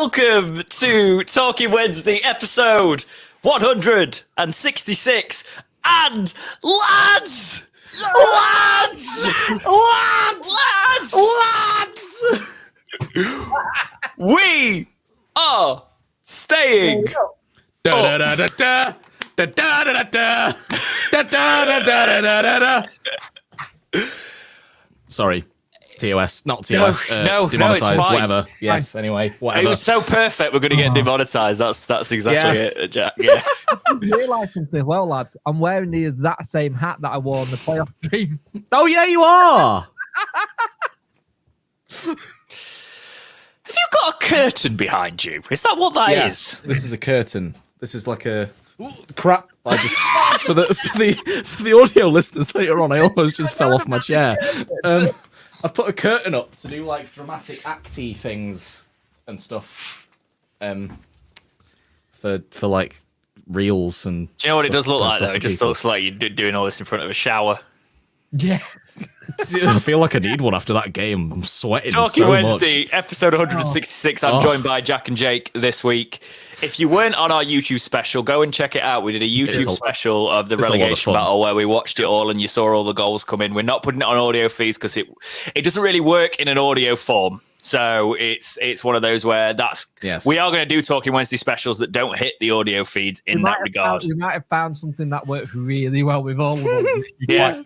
welcome to Talking Wednesday episode 166. And lads, we are staying. Sorry, TOS, not TOS. No, demonetized, it's fine. whatever. Yes, anyway, whatever. It was so perfect. We're going to get demonetized. That's exactly it, Jack. Yeah. I realise something well, lads. I'm wearing the exact same hat that I wore on the playoff stream. Oh yeah, you are. Have you got a curtain behind you? Is that what that is? This is a curtain. This is like a crap. I just for the audio listeners later on, I almost just fell off my chair. I've put a curtain up to do like dramatic acty things and stuff. For like reels and. Do you know what it does look like though? It just people. looks like you're doing all this in front of a shower. Yeah. I feel like I need one after that game. I'm sweating Talking so Wednesday, much. episode 166. I'm joined by Jack and Jake this week. If you weren't on our YouTube special, go and check it out. We did a YouTube special of the relegation battle where we watched it all and you saw all the goals come in. We're not putting it on audio feeds because it doesn't really work in an audio form. So it's one of those where we are going to do Talking Wednesday specials that don't hit the audio feeds in that regard. We might have found something that works really well with all of them. Yeah,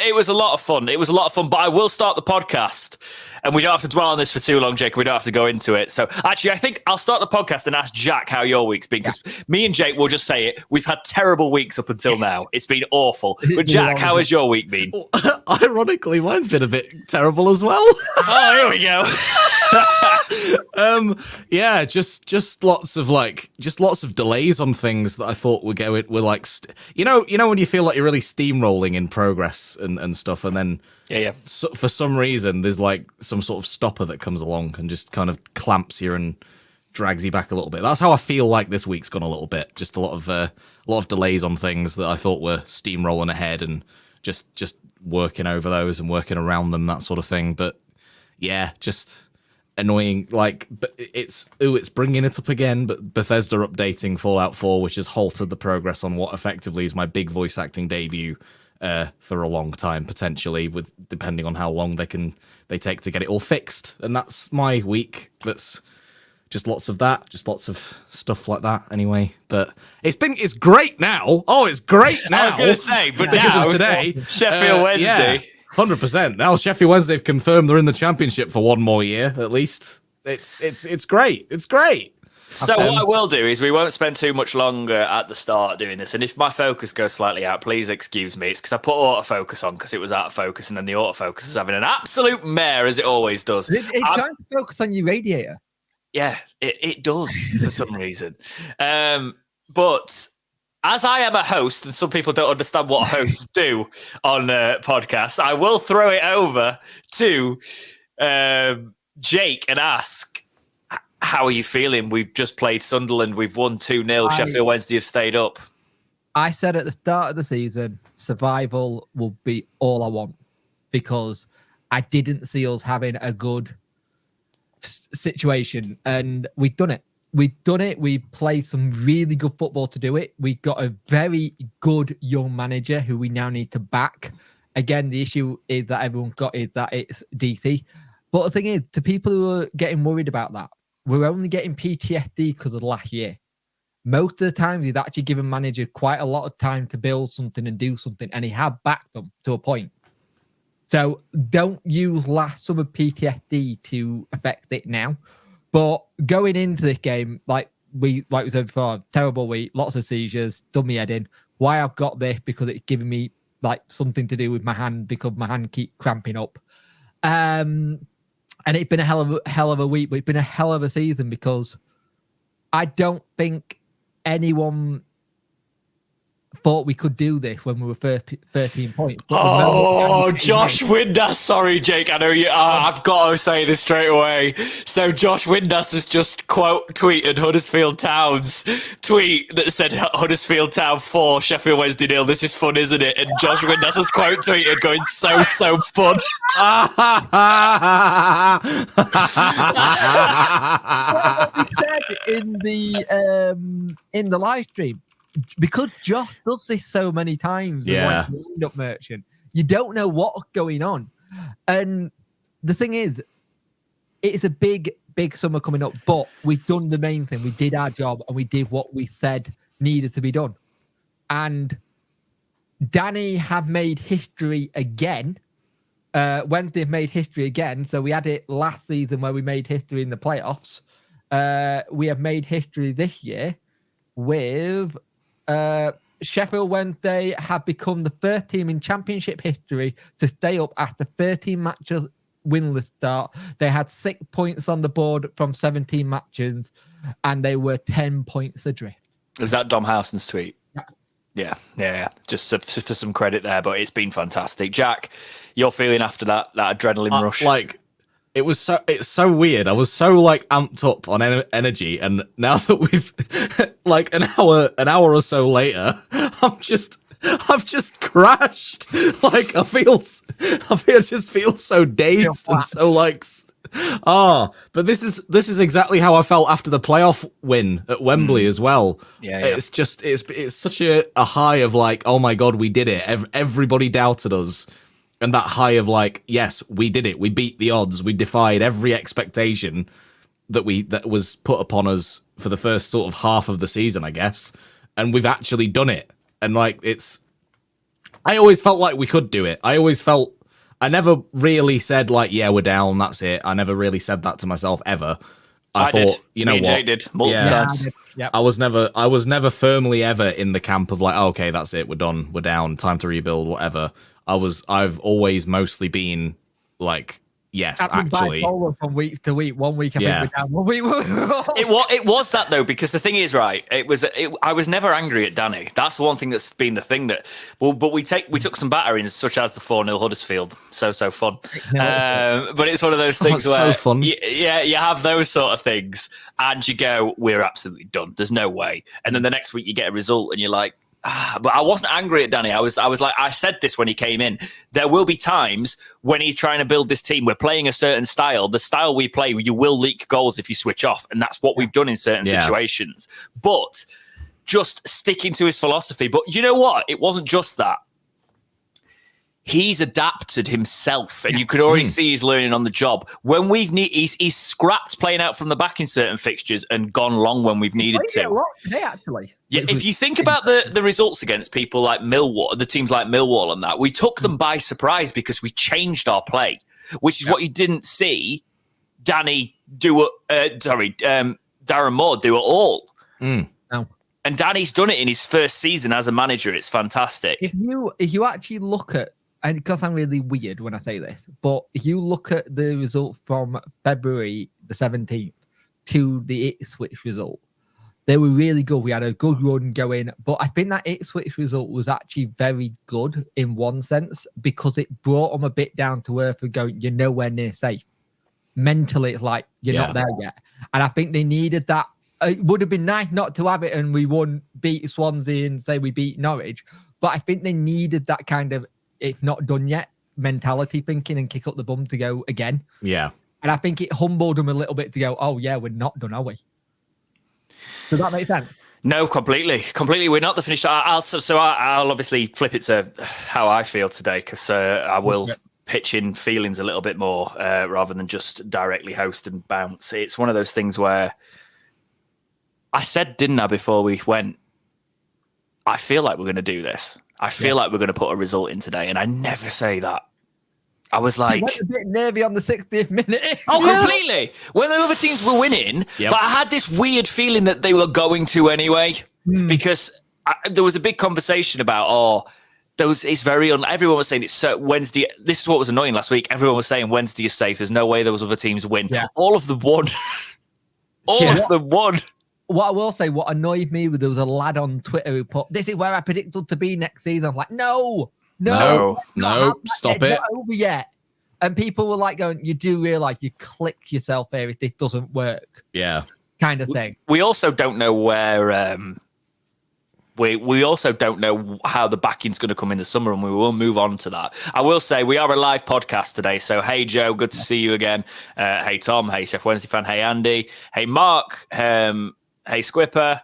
it was a lot of fun. But I will start the podcast. And we don't have to dwell on this for too long, Jake. We don't have to go into it. So actually, I think I'll start the podcast and ask Jack how your week's been. Because me and Jake will just say it. We've had terrible weeks up until now. It's been awful. But Jack, how has your week been? Ironically, mine's been a bit terrible as well. Oh, here we go. Yeah, just lots of delays on things that I thought were like, you know when you feel like you're really steamrolling in progress and stuff, and then so, for some reason there's like some sort of stopper that comes along and just kind of clamps you and drags you back a little bit. That's how I feel like this week's gone a little bit. Just a lot of delays on things that I thought were steamrolling ahead, and just working over those and working around them, that sort of thing. But yeah, just annoying. Like, but it's bringing it up again. But Bethesda updating Fallout 4, which has halted the progress on what effectively is my big voice acting debut for a long time, potentially, with depending on how long they take to get it all fixed. And that's my week. That's just lots of that, just lots of stuff like that. Anyway, but it's great now. Oh, it's great now. I was going to say, but now today, Sheffield Wednesday. Yeah. 100%. Now Sheffield Wednesday have confirmed they're in the championship for one more year at least. It's great. It's great. So what I will do is we won't spend too much longer at the start doing this. And if my focus goes slightly out, please excuse me. It's because I put autofocus on because it was out of focus, and then the autofocus is having an absolute mare as it always does. It's trying to focus on your radiator. Yeah, it does for some reason. But as I am a host, and some people don't understand what hosts do on podcasts, I will throw it over to Jake and ask, how are you feeling? We've just played Sunderland. We've won 2-0. Sheffield Wednesday have stayed up. I said at the start of the season, survival will be all I want, because I didn't see us having a good situation, and we've done it. We played some really good football to do it. We got a very good young manager who we now need to back. Again, the issue is that everyone got is that it's DC. But the thing is, to people who are getting worried about that, we're only getting PTSD because of last year. Most of the times, he's actually given manager quite a lot of time to build something and do something, and he had backed them to a point. So don't use last summer PTSD to affect it now. But going into this game, like we said before, terrible week, lots of seizures, done me head in. Why I've got this, because it's giving me like something to do with my hand, because my hand keeps cramping up. And it's been a hell of a week, but it's been a hell of a season, because I don't think anyone thought we could do this when we were 13 points. Josh Windass. Sorry, Jake. I know you. I've got to say this straight away. So Josh Windass has just tweeted Huddersfield Town's tweet that said Huddersfield Town 4, Sheffield Wednesday 0. This is fun, isn't it? And Josh Windass has quote tweeted going, so fun. What we said in the live stream, because Josh does this so many times, like Wind-Up Merchant, you don't know what's going on. And the thing is, it's a big summer coming up, but we've done the main thing. We did our job and we did what we said needed to be done. And Danny have made history again. Wednesday have made history again. So we had it last season where we made history in the playoffs. We have made history this year with Sheffield Wednesday have become the first team in championship history to stay up after 13 matches winless start. They had 6 points on the board from 17 matches, and they were 10 points adrift. Is that Dom Howson's tweet? Yeah. Just for some credit there, but it's been fantastic. Jack, your feeling after that adrenaline rush? It's so weird. I was so like amped up on energy, and now that we've like an hour or so later, I've just crashed. Like I just feel so dazed and so like. But this is exactly how I felt after the playoff win at Wembley as well. Yeah. It's such a high of like, oh my god, we did it. Everybody doubted us. And that high of like, yes, we did it. We beat the odds. We defied every expectation that was put upon us for the first sort of half of the season, I guess. And we've actually done it. And like, I always felt like we could do it. I never really said like, yeah, we're down. That's it. I never really said that to myself ever. I thought, you know what? Jay did multiple times. Yep. I was never firmly ever in the camp of like, oh, okay, that's it. We're done. We're down. Time to rebuild. Whatever. I've always mostly been like, yes, actually. From week to week. 1 week I think we're down. 1 week. It was that though, because the thing is, right? I was never angry at Danny. That's the one thing that's been the thing that. Well, but we took some batterings, such as the 4-0 Huddersfield. So fun. But it's one of those things where so fun. You have those sort of things, and you go, we're absolutely done. There's no way. And then the next week you get a result, and you're like. But I wasn't angry at Danny. I was like, I said this when he came in. There will be times when he's trying to build this team. We're playing a certain style. The style we play, you will leak goals if you switch off. And that's what we've done in certain situations. But just sticking to his philosophy. But you know what? It wasn't just that. He's adapted himself, and you could already see he's learning on the job. When he's scrapped playing out from the back in certain fixtures and gone long when we've needed to. A lot today, actually. Yeah, if you think about the results against people like Millwall, the teams like Millwall and that, we took them by surprise because we changed our play, which is what you didn't see Danny do. Darren Moore do at all. No. And Danny's done it in his first season as a manager. It's fantastic. If you actually look at. And because I'm really weird when I say this, but if you look at the result from February the 17th to the Ipswich result, they were really good. We had a good run going, but I think that Ipswich result was actually very good in one sense because it brought them a bit down to earth and going, you're nowhere near safe. Mentally, it's like, you're not there yet. And I think they needed that. It would have been nice not to have it and we beat Swansea and say we beat Norwich, but I think they needed that kind of it's not done yet mentality thinking and kick up the bum to go again. Yeah. And I think it humbled them a little bit to go, oh yeah, we're not done, are we? Does that make sense? No, completely. We're not the finished. I'll obviously flip it to how I feel today because I will pitch in feelings a little bit more rather than just directly host and bounce. It's one of those things where I said, didn't I, before we went, I feel like we're going to do this. I feel like we're going to put a result in today, and I never say that. I was like... You went a bit nervy on the 60th minute. Oh, completely. When the other teams were winning, but I had this weird feeling that they were going to anyway, because there was a big conversation about, it's very... everyone was saying it's Wednesday... This is what was annoying last week. Everyone was saying Wednesday is safe. There's no way those other teams win. Yeah. All of them won. All of them won. what I will say, what annoyed me was there was a lad on Twitter who put, "This is where I predicted to be next season." I was like, no, stop it. Not over yet. And people were like going, "You do realize you click yourself here if this doesn't work." Yeah, kind of thing. We also don't know where. We also don't know how the backing's going to come in the summer, and we will move on to that. I will say we are a live podcast today, so hey Joe, good to see you again. Hey Tom, hey Sheffield Wednesday fan, hey Andy, hey Mark, hey Squipper,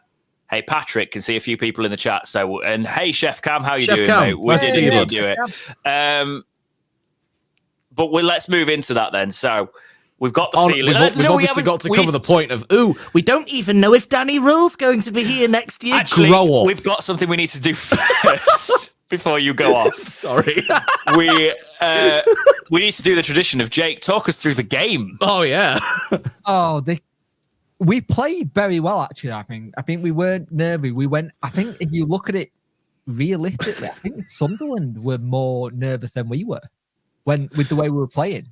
hey Patrick. Can see a few people in the chat. So and hey Chef Cam, how you doing, mate? We didn't do it. But let's move into that then. So we've got the feeling. We've obviously got to cover the point of, we don't even know if Danny Rohl's going to be here next year. Actually, we've got something we need to do first before you go off. Sorry. We need to do the tradition of Jake, talk us through the game. Oh, yeah. We played very well, actually, I think. I think we weren't nervy. I think if you look at it realistically, I think Sunderland were more nervous than we were with the way we were playing.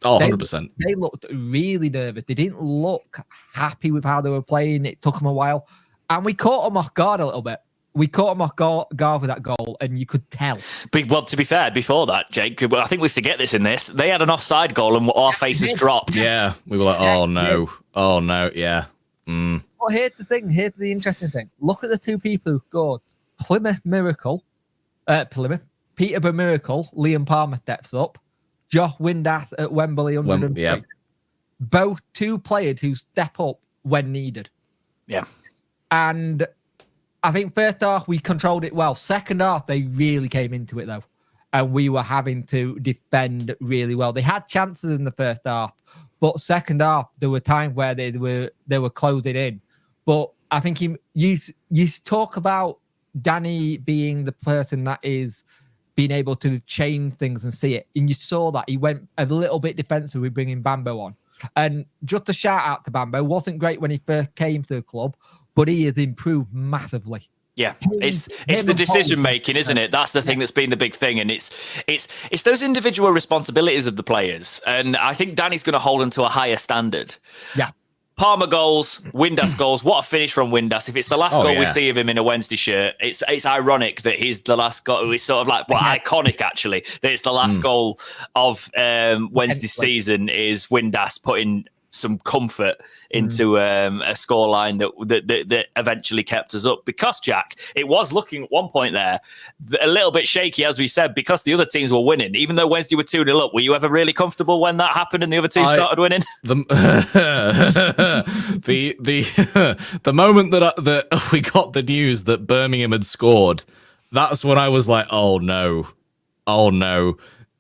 Oh, 100%. They looked really nervous. They didn't look happy with how they were playing. It took them a while. And we caught them off guard a little bit. We caught them off guard with that goal, and you could tell. Well, to be fair, before that, Jake, I think we forget this in this. They had an offside goal, and our faces dropped. Yeah, we were like, oh, no. Oh, no, yeah. Well, here's the thing. Here's the interesting thing. Look at the two people who scored. Peterborough Miracle, Liam Palmer steps up. Josh Windass at Wembley 103. Yeah. Both two players who step up when needed. Yeah. And I think first half we controlled it well. Second half they really came into it though, and we were having to defend really well. They had chances in the first half, but second half there were times where they were closing in. But I think you talk about Danny being the person that is being able to change things and see it. And you saw that he went a little bit defensive with bringing Bambo on. And just a shout out to Bambo. Wasn't great when he first came to the club, but he has improved massively. Yeah, it's the decision making, isn't it? That's the thing that's been the big thing, and it's those individual responsibilities of the players. And I think Danny's going to hold them to a higher standard. Yeah. Palmer goals, Windass goals. What a finish from Windass! If it's the last goal we see of him in a Wednesday shirt, it's ironic that he's the last goal. It's sort of like iconic actually that it's the last goal of Wednesday season is Windass putting some comfort into a scoreline that eventually kept us up. Because, Jack, it was looking at one point there a little bit shaky, as we said, because the other teams were winning. Even though Wednesday were 2-0 up, were you ever really comfortable when that happened and the other team started winning? The moment that we got the news that Birmingham had scored, that's when I was like, oh no.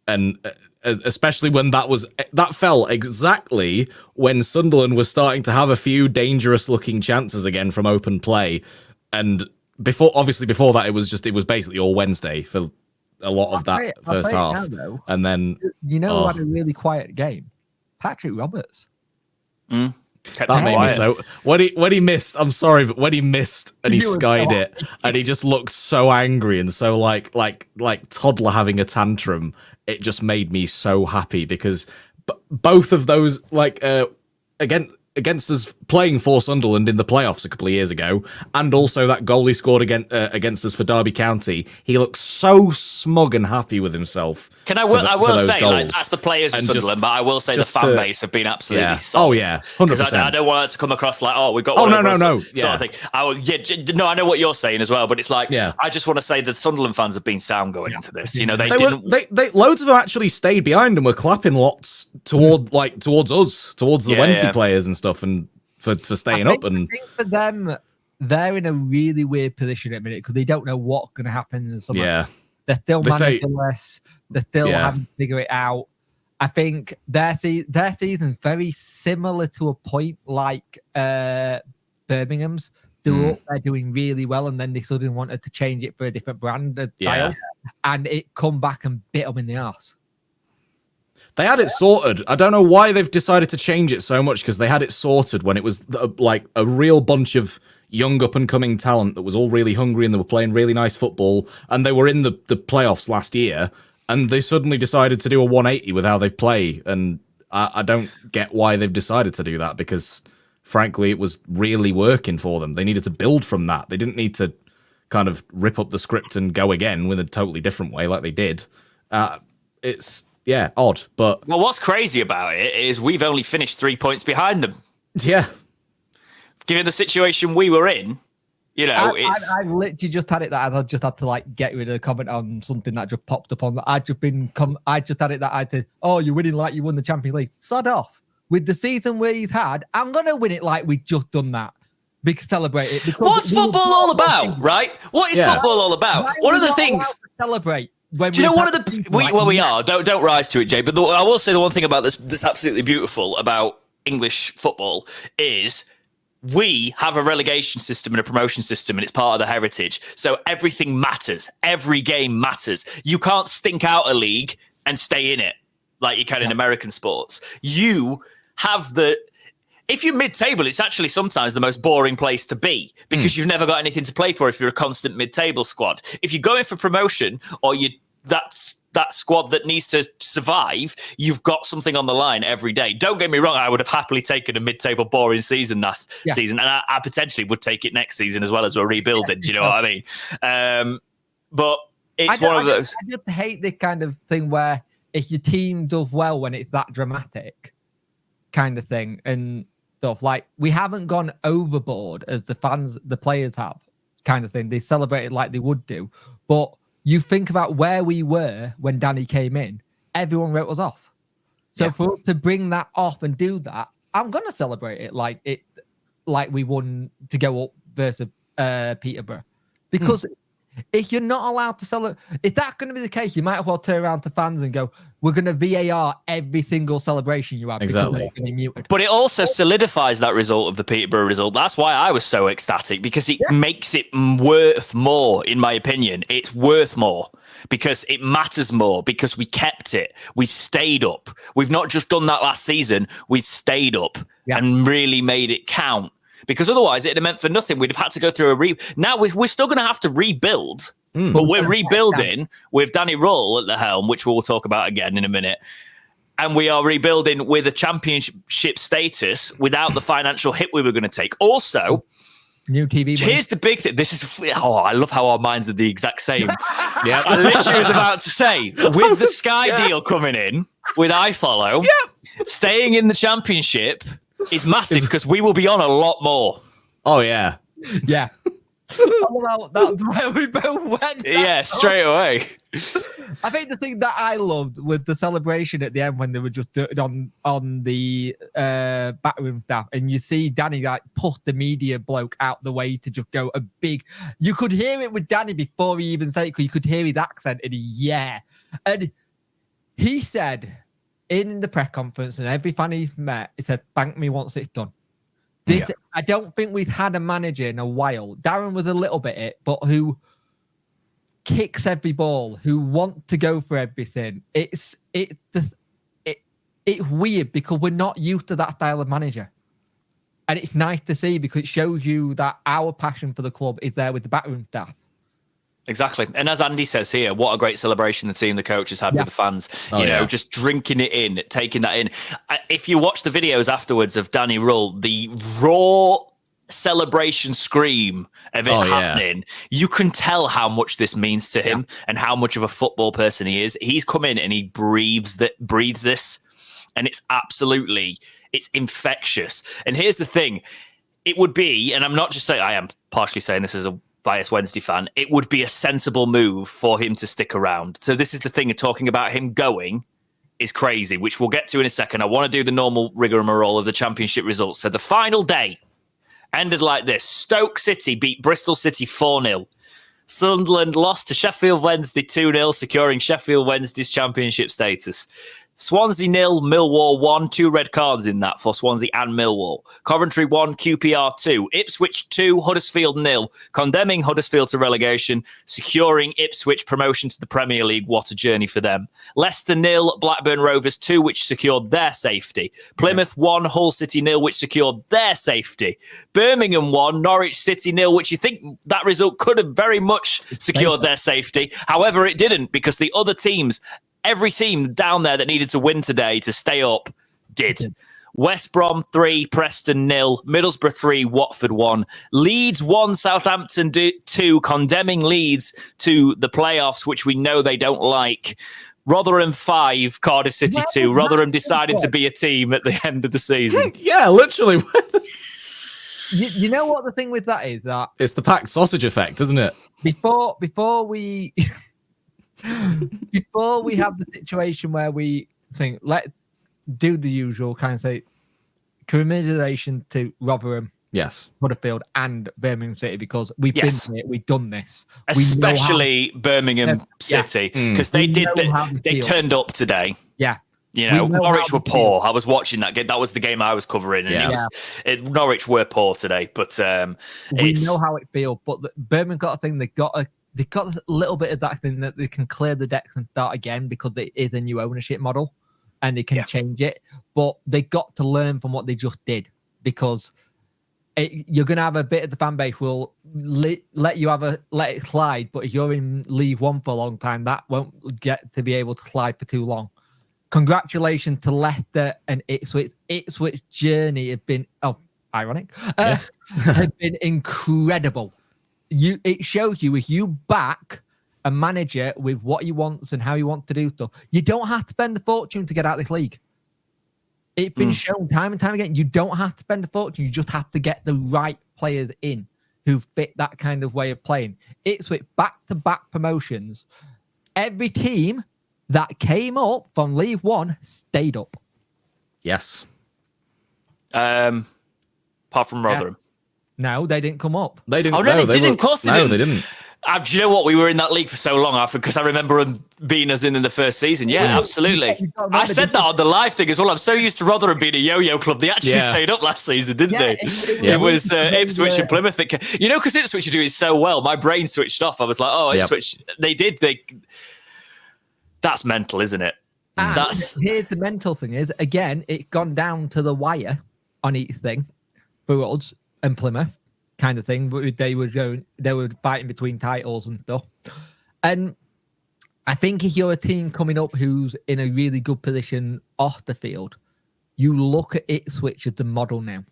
And especially when that fell exactly when Sunderland was starting to have a few dangerous looking chances again from open play. And before that, it was basically all Wednesday for a lot of that first half. Now, and then who had a really quiet game? Patrick Roberts. That made me so. When he missed, I'm sorry, but when he missed and he skied it, and he just looked so angry and so like toddler having a tantrum, it just made me so happy because both of those against us playing for Sunderland in the playoffs a couple of years ago, and also that goal he scored against us for Derby County, he looked so smug and happy with himself. I will say, like, that's the players of Sunderland, but I will say the fan base have been absolutely solid. Oh, yeah, 100%. I don't want it to come across like, we've got no. Sort of thing. I know what you're saying as well, but it's like, I just want to say that Sunderland fans have been sound going into this. You know, they loads of them actually stayed behind and were clapping lots towards us, towards the Wednesday players and stuff, and for staying up. And I think for them, they're in a really weird position at the minute because they don't know what's going to happen in the summer. Yeah. They're still managerless. They're still having to figure it out. I think their season's very similar to a point like Birmingham's. They're doing really well, and then they suddenly wanted to change it for a different brand style, and it come back and bit them in the arse. They had it sorted. I don't know why they've decided to change it so much, because they had it sorted when it was like a real bunch of young up-and-coming talent that was all really hungry and they were playing really nice football, and they were in the playoffs last year, and they suddenly decided to do a 180 with how they play, and I don't get why they've decided to do that, because frankly, it was really working for them. They needed to build from that. They didn't need to kind of rip up the script and go again with a totally different way like they did. It's, odd. But well, what's crazy about it is we've only finished 3 points behind them. Yeah. Given the situation we were in, I literally just had it that I just had to like get rid of a comment on something that just popped up on that. I just had it that I said, "Oh, you're winning like you won the Champions League." Sod off. With the season we've had, I'm gonna win it like we just done that. Celebrate it. What's football all about, right? What is football all about? One of the things to celebrate. Do you know one of the we are? Don't rise to it, Jay. But I will say the one thing about this absolutely beautiful about English football is we have a relegation system and a promotion system, and it's part of the heritage. So everything matters. Every game matters. You can't stink out a league and stay in it like you can in American sports. You have if you're mid-table, it's actually sometimes the most boring place to be because you've never got anything to play for if you're a constant mid-table squad. If you're going for promotion or that squad that needs to survive, you've got something on the line every day. Don't get me wrong, I would have happily taken a mid-table boring season last season, and I potentially would take it next season as well as we're rebuilding. Do you know what I mean? But it's one of those. I just hate this kind of thing where if your team does well when it's that dramatic kind of thing and stuff, like we haven't gone overboard as the players have kind of thing. They celebrated like they would do, but you think about where we were when Danny came in, everyone wrote us off. So for us to bring that off and do that, I'm going to celebrate it like we won to go up versus Peterborough. Because if you're not allowed to celebrate, if that's going to be the case, you might as well turn around to fans and go, we're going to VAR every single celebration you have. Exactly. But it also solidifies that result of the Peterborough result. That's why I was so ecstatic, because it makes it worth more, in my opinion. It's worth more because it matters more, because we kept it. We stayed up. We've not just done that last season. We've stayed up and really made it count. Because otherwise, it'd have meant for nothing. We'd have had to go through now we're still going to have to rebuild, but we're rebuilding with Danny Rohl at the helm, which we'll talk about again in a minute. And we are rebuilding with a championship status without the financial hit we were going to take. Also, new TV. Here's the big thing. I love how our minds are the exact same. I literally was about to say, with the Sky deal coming in, with iFollow, staying in the championship is massive because we will be on a lot more. Oh, yeah. Yeah. That's where we both went. Yeah, straight away. I think the thing that I loved with the celebration at the end when they were just on the backroom staff, and you see Danny like push the media bloke out the way to just go a big. You could hear it with Danny before he even said it, because you could hear his accent and and he said in the press conference, and every fan he's met, he said, "Thank me once it's done." I don't think we've had a manager in a while. Darren was a little bit it, but who kicks every ball, who want to go for everything. It's weird because we're not used to that style of manager. And it's nice to see because it shows you that our passion for the club is there with the backroom staff. Exactly. And as Andy says here, what a great celebration the team, the coaches had with the fans, just drinking it in, taking that in. If you watch the videos afterwards of Danny Rohl, the raw celebration scream of it happening, you can tell how much this means to him and how much of a football person he is. He's come in and he breathes this, and it's infectious. And here's the thing, it would be, and I'm not just saying, I am partially saying this as a biased Wednesday fan, it would be a sensible move for him to stick around. So this is the thing of talking about him going is crazy, which we'll get to in a second. I want to do the normal rigmarole of the championship results. So the final day ended like this. Stoke City beat Bristol City 4-0. Sunderland lost to Sheffield Wednesday 2-0, securing Sheffield Wednesday's championship status. Swansea 0, Millwall 1, 2 red cards in that for Swansea and Millwall. Coventry 1, QPR 2, Ipswich 2, Huddersfield 0, condemning Huddersfield to relegation, securing Ipswich promotion to the Premier League. What a journey for them. Leicester 0, Blackburn Rovers 2, which secured their safety. Plymouth 1, Hull City 0, which secured their safety. Birmingham 1, Norwich City 0, which you think that result could have very much secured their safety. However, it didn't, because the other teams, every team down there that needed to win today to stay up did. West Brom 3, Preston 0, Middlesbrough 3, Watford 1, Leeds 1, Southampton 2, condemning Leeds to the playoffs, which we know they don't like. Rotherham 5, Cardiff City 2. Rotherham decided to be a team at the end of the season. Yeah, literally. You know what the thing with that is? That it's the packed sausage effect, isn't it? Before we have the situation where we think, let's do the usual kind of say, commiseration to Rotherham, yes, Huddersfield, and Birmingham City, because we've been here, we've done this. Especially Birmingham City, because they turned up today. Yeah. You know, Norwich were poor. I was watching that game. That was the game I was covering. And Norwich were poor today. But we know how it feels. But Birmingham got a thing. They got a little bit of that thing that they can clear the decks and start again, because it is a new ownership model and they can change it. But they got to learn from what they just did, because you're going to have a bit of the fan base will let it slide. But if you're in League One for a long time, that won't get to be able to slide for too long. Congratulations to Leicester and Ipswich. Ipswich journey have been ironic. Have been incredible. It shows you, if you back a manager with what he wants and how he wants to do stuff, you don't have to spend a fortune to get out of this league. It's been shown time and time again. You don't have to spend a fortune. You just have to get the right players in who fit that kind of way of playing. Ipswich back-to-back promotions. Every team that came up from League One stayed up. Yes. Apart from Rotherham. No, they didn't come up. They didn't. Oh, no, they didn't. Of course they didn't. No, they didn't. Do you know what? We were in that league for so long, because I remember them being us in the first season. Yeah, absolutely. I said that on the live thing as well. I'm so used to Rotherham being a yo-yo club. They actually stayed up last season, didn't they? It was Ipswich and Plymouth. You know, because Ipswich are doing so well, my brain switched off. I was like, oh, Ipswich. They did. That's mental, isn't it? Here's the mental thing is, again, it's gone down to the wire on each thing for us and Plymouth kind of thing. They were fighting between titles and stuff. And I think if you're a team coming up who's in a really good position off the field, you look at Ipswich as the model now.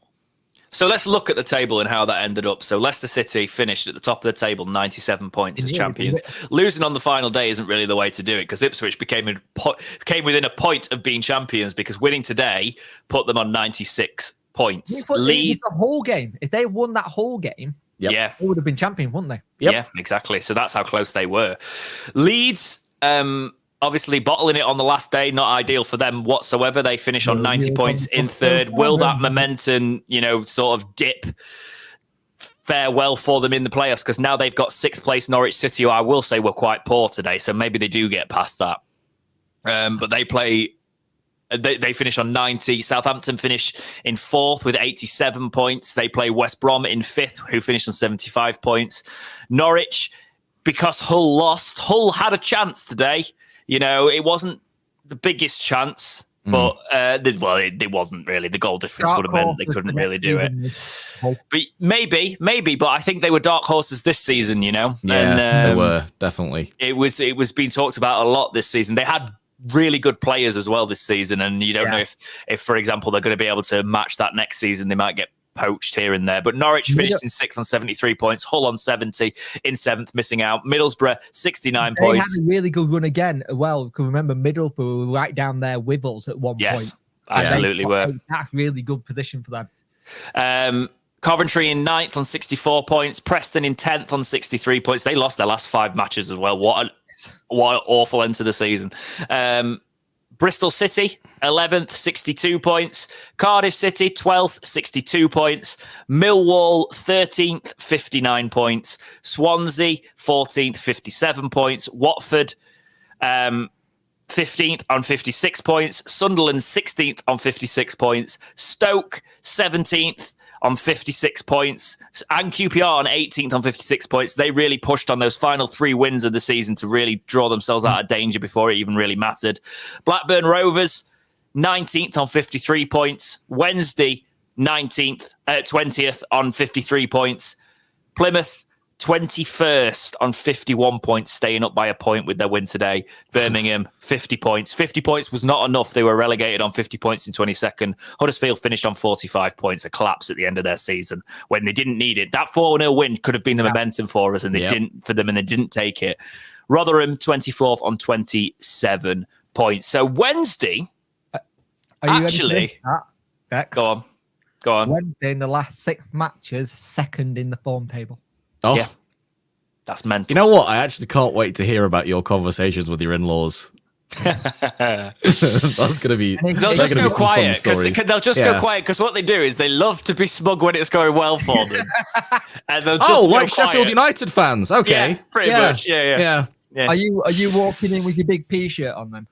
So let's look at the table and how that ended up. So Leicester City finished at the top of the table, 97 points as champions. Losing on the final day isn't really the way to do it, because Ipswich became within a point of being champions, because winning today put them on 96 points. The whole game. If they won that whole game, they would have been champion, wouldn't they? Yeah, exactly. So that's how close they were. Leeds, obviously bottling it on the last day, not ideal for them whatsoever. They finish on 90 points in third. Will that momentum, sort of dip farewell for them in the playoffs? Because now they've got sixth place Norwich City, who I will say were quite poor today. So maybe they do get past that. But they finish on 90. Southampton finish in fourth with 87 points. They play West Brom in fifth, who finished on 75 points. Norwich, because Hull lost, Hull had a chance today. It wasn't the biggest chance, but it wasn't really. The goal difference would have meant they couldn't really do it. But maybe, but I think they were dark horses this season, Yeah, they were, definitely. It was being talked about a lot this season. They had really good players as well this season, and you don't know if, for example, they're going to be able to match that next season. They might get poached here and there. But Norwich finished in sixth on 73 points. Hull on 70 in seventh, missing out. Middlesbrough 69 points. They had a really good run again. Well, because remember Middlesbrough were right down there with us at one point. Yes, absolutely were. That's really good position for them. Coventry in 9th on 64 points. Preston in 10th on 63 points. They lost their last 5 matches as well. What an awful end to the season. Bristol City, 11th, 62 points. Cardiff City, 12th, 62 points. Millwall, 13th, 59 points. Swansea, 14th, 57 points. Watford, 15th on 56 points. Sunderland, 16th on 56 points. Stoke, 17th on 56 points, and QPR on 18th on 56 points. They really pushed on those final 3 wins of the season to really draw themselves out of danger before it even really mattered. Blackburn Rovers, 19th on 53 points. Wednesday, 20th on 53 points. Plymouth, 21st on 51 points, staying up by a point with their win today. Birmingham, 50 points. 50 points was not enough. They were relegated on 50 points in 22nd. Huddersfield finished on 45 points, a collapse at the end of their season when they didn't need it. That 4-0 win could have been the momentum for us, and they didn't for them, and they didn't take it. Rotherham, 24th on 27 points. So Wednesday, actually, go on. Wednesday in the last 6 matches, second in the form table. Oh, yeah, that's mental. You know what? I actually can't wait to hear about your conversations with your in-laws. That's gonna be. They'll just go quiet because what they do is they love to be smug when it's going well for them, and they'll just like Sheffield United fans. Okay, yeah, pretty much. Yeah. Are you walking in with your big P shirt on then?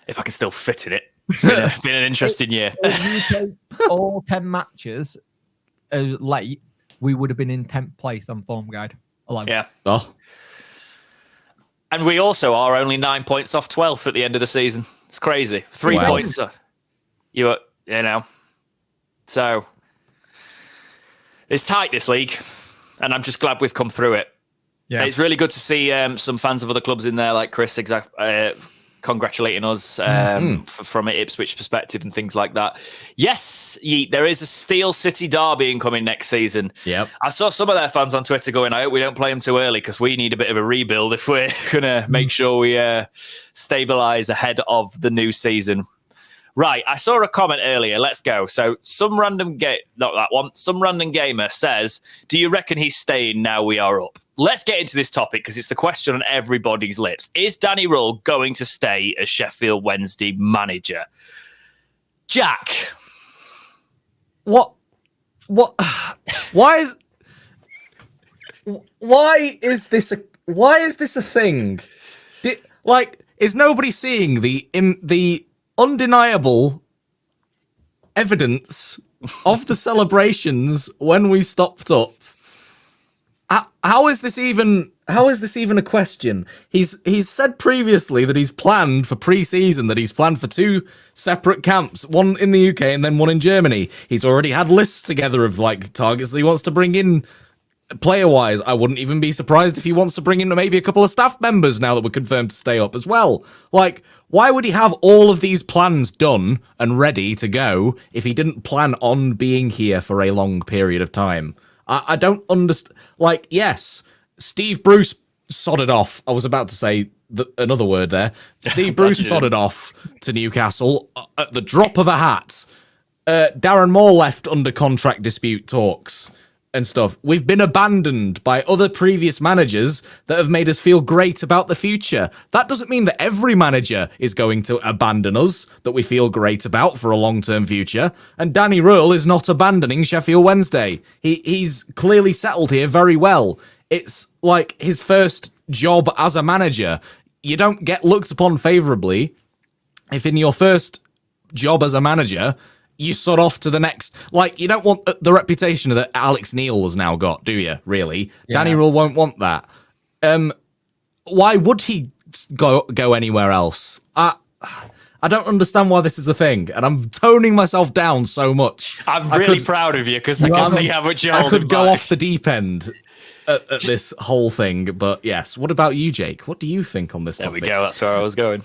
If I can still fit in it. It's been an interesting year. If you take all 10 matches late, we would have been in 10th place on Form Guide alone. Yeah. Oh. And we also are only 9 points off 12th at the end of the season. It's crazy. 3 points. You know. So it's tight, this league. And I'm just glad we've come through it. Yeah. It's really good to see some fans of other clubs in there, like Chris, congratulating us from an Ipswich perspective and things like that. Yes, there is a Steel City derby incoming next season. Yep. I saw some of their fans on Twitter going, I hope we don't play them too early because we need a bit of a rebuild if we're going to make sure we stabilise ahead of the new season. Right, I saw a comment earlier. Let's go. So some random gamer says, do you reckon he's staying now we are up? Let's get into this topic because it's the question on everybody's lips. Is Danny Rohl going to stay as Sheffield Wednesday manager? Jack. What? Why is this a thing? Is nobody seeing the undeniable evidence of the celebrations when we stopped up? How is this even a question? He's said previously that he's planned for pre-season, that he's planned for 2 separate camps, one in the UK and then one in Germany. He's already had lists together of targets that he wants to bring in player-wise. I wouldn't even be surprised if he wants to bring in maybe a couple of staff members now that we're confirmed to stay up as well. Why would he have all of these plans done and ready to go if he didn't plan on being here for a long period of time? I don't understand. Yes, Steve Bruce sodded off. I was about to say another word there. Steve Bruce sodded off to Newcastle at the drop of a hat. Darren Moore left under contract dispute talks and stuff. We've been abandoned by other previous managers that have made us feel great about the future. That doesn't mean that every manager is going to abandon us that we feel great about for a long-term future. And Danny Rohl is not abandoning Sheffield Wednesday. He's clearly settled here very well. It's like his first job as a manager. You don't get looked upon favourably if in your first job as a manager you sort off to the next. You don't want the reputation that Alex Neil has now got, do you, really? Yeah. Danny Rohl won't want that. Why would he go anywhere else? I don't understand why this is a thing, and I'm toning myself down so much. I'm really proud of you, because I can see how much you're holding I could go off the deep end at this whole thing, but yes. What about you, Jake? What do you think on this topic? There we go, that's where I was going.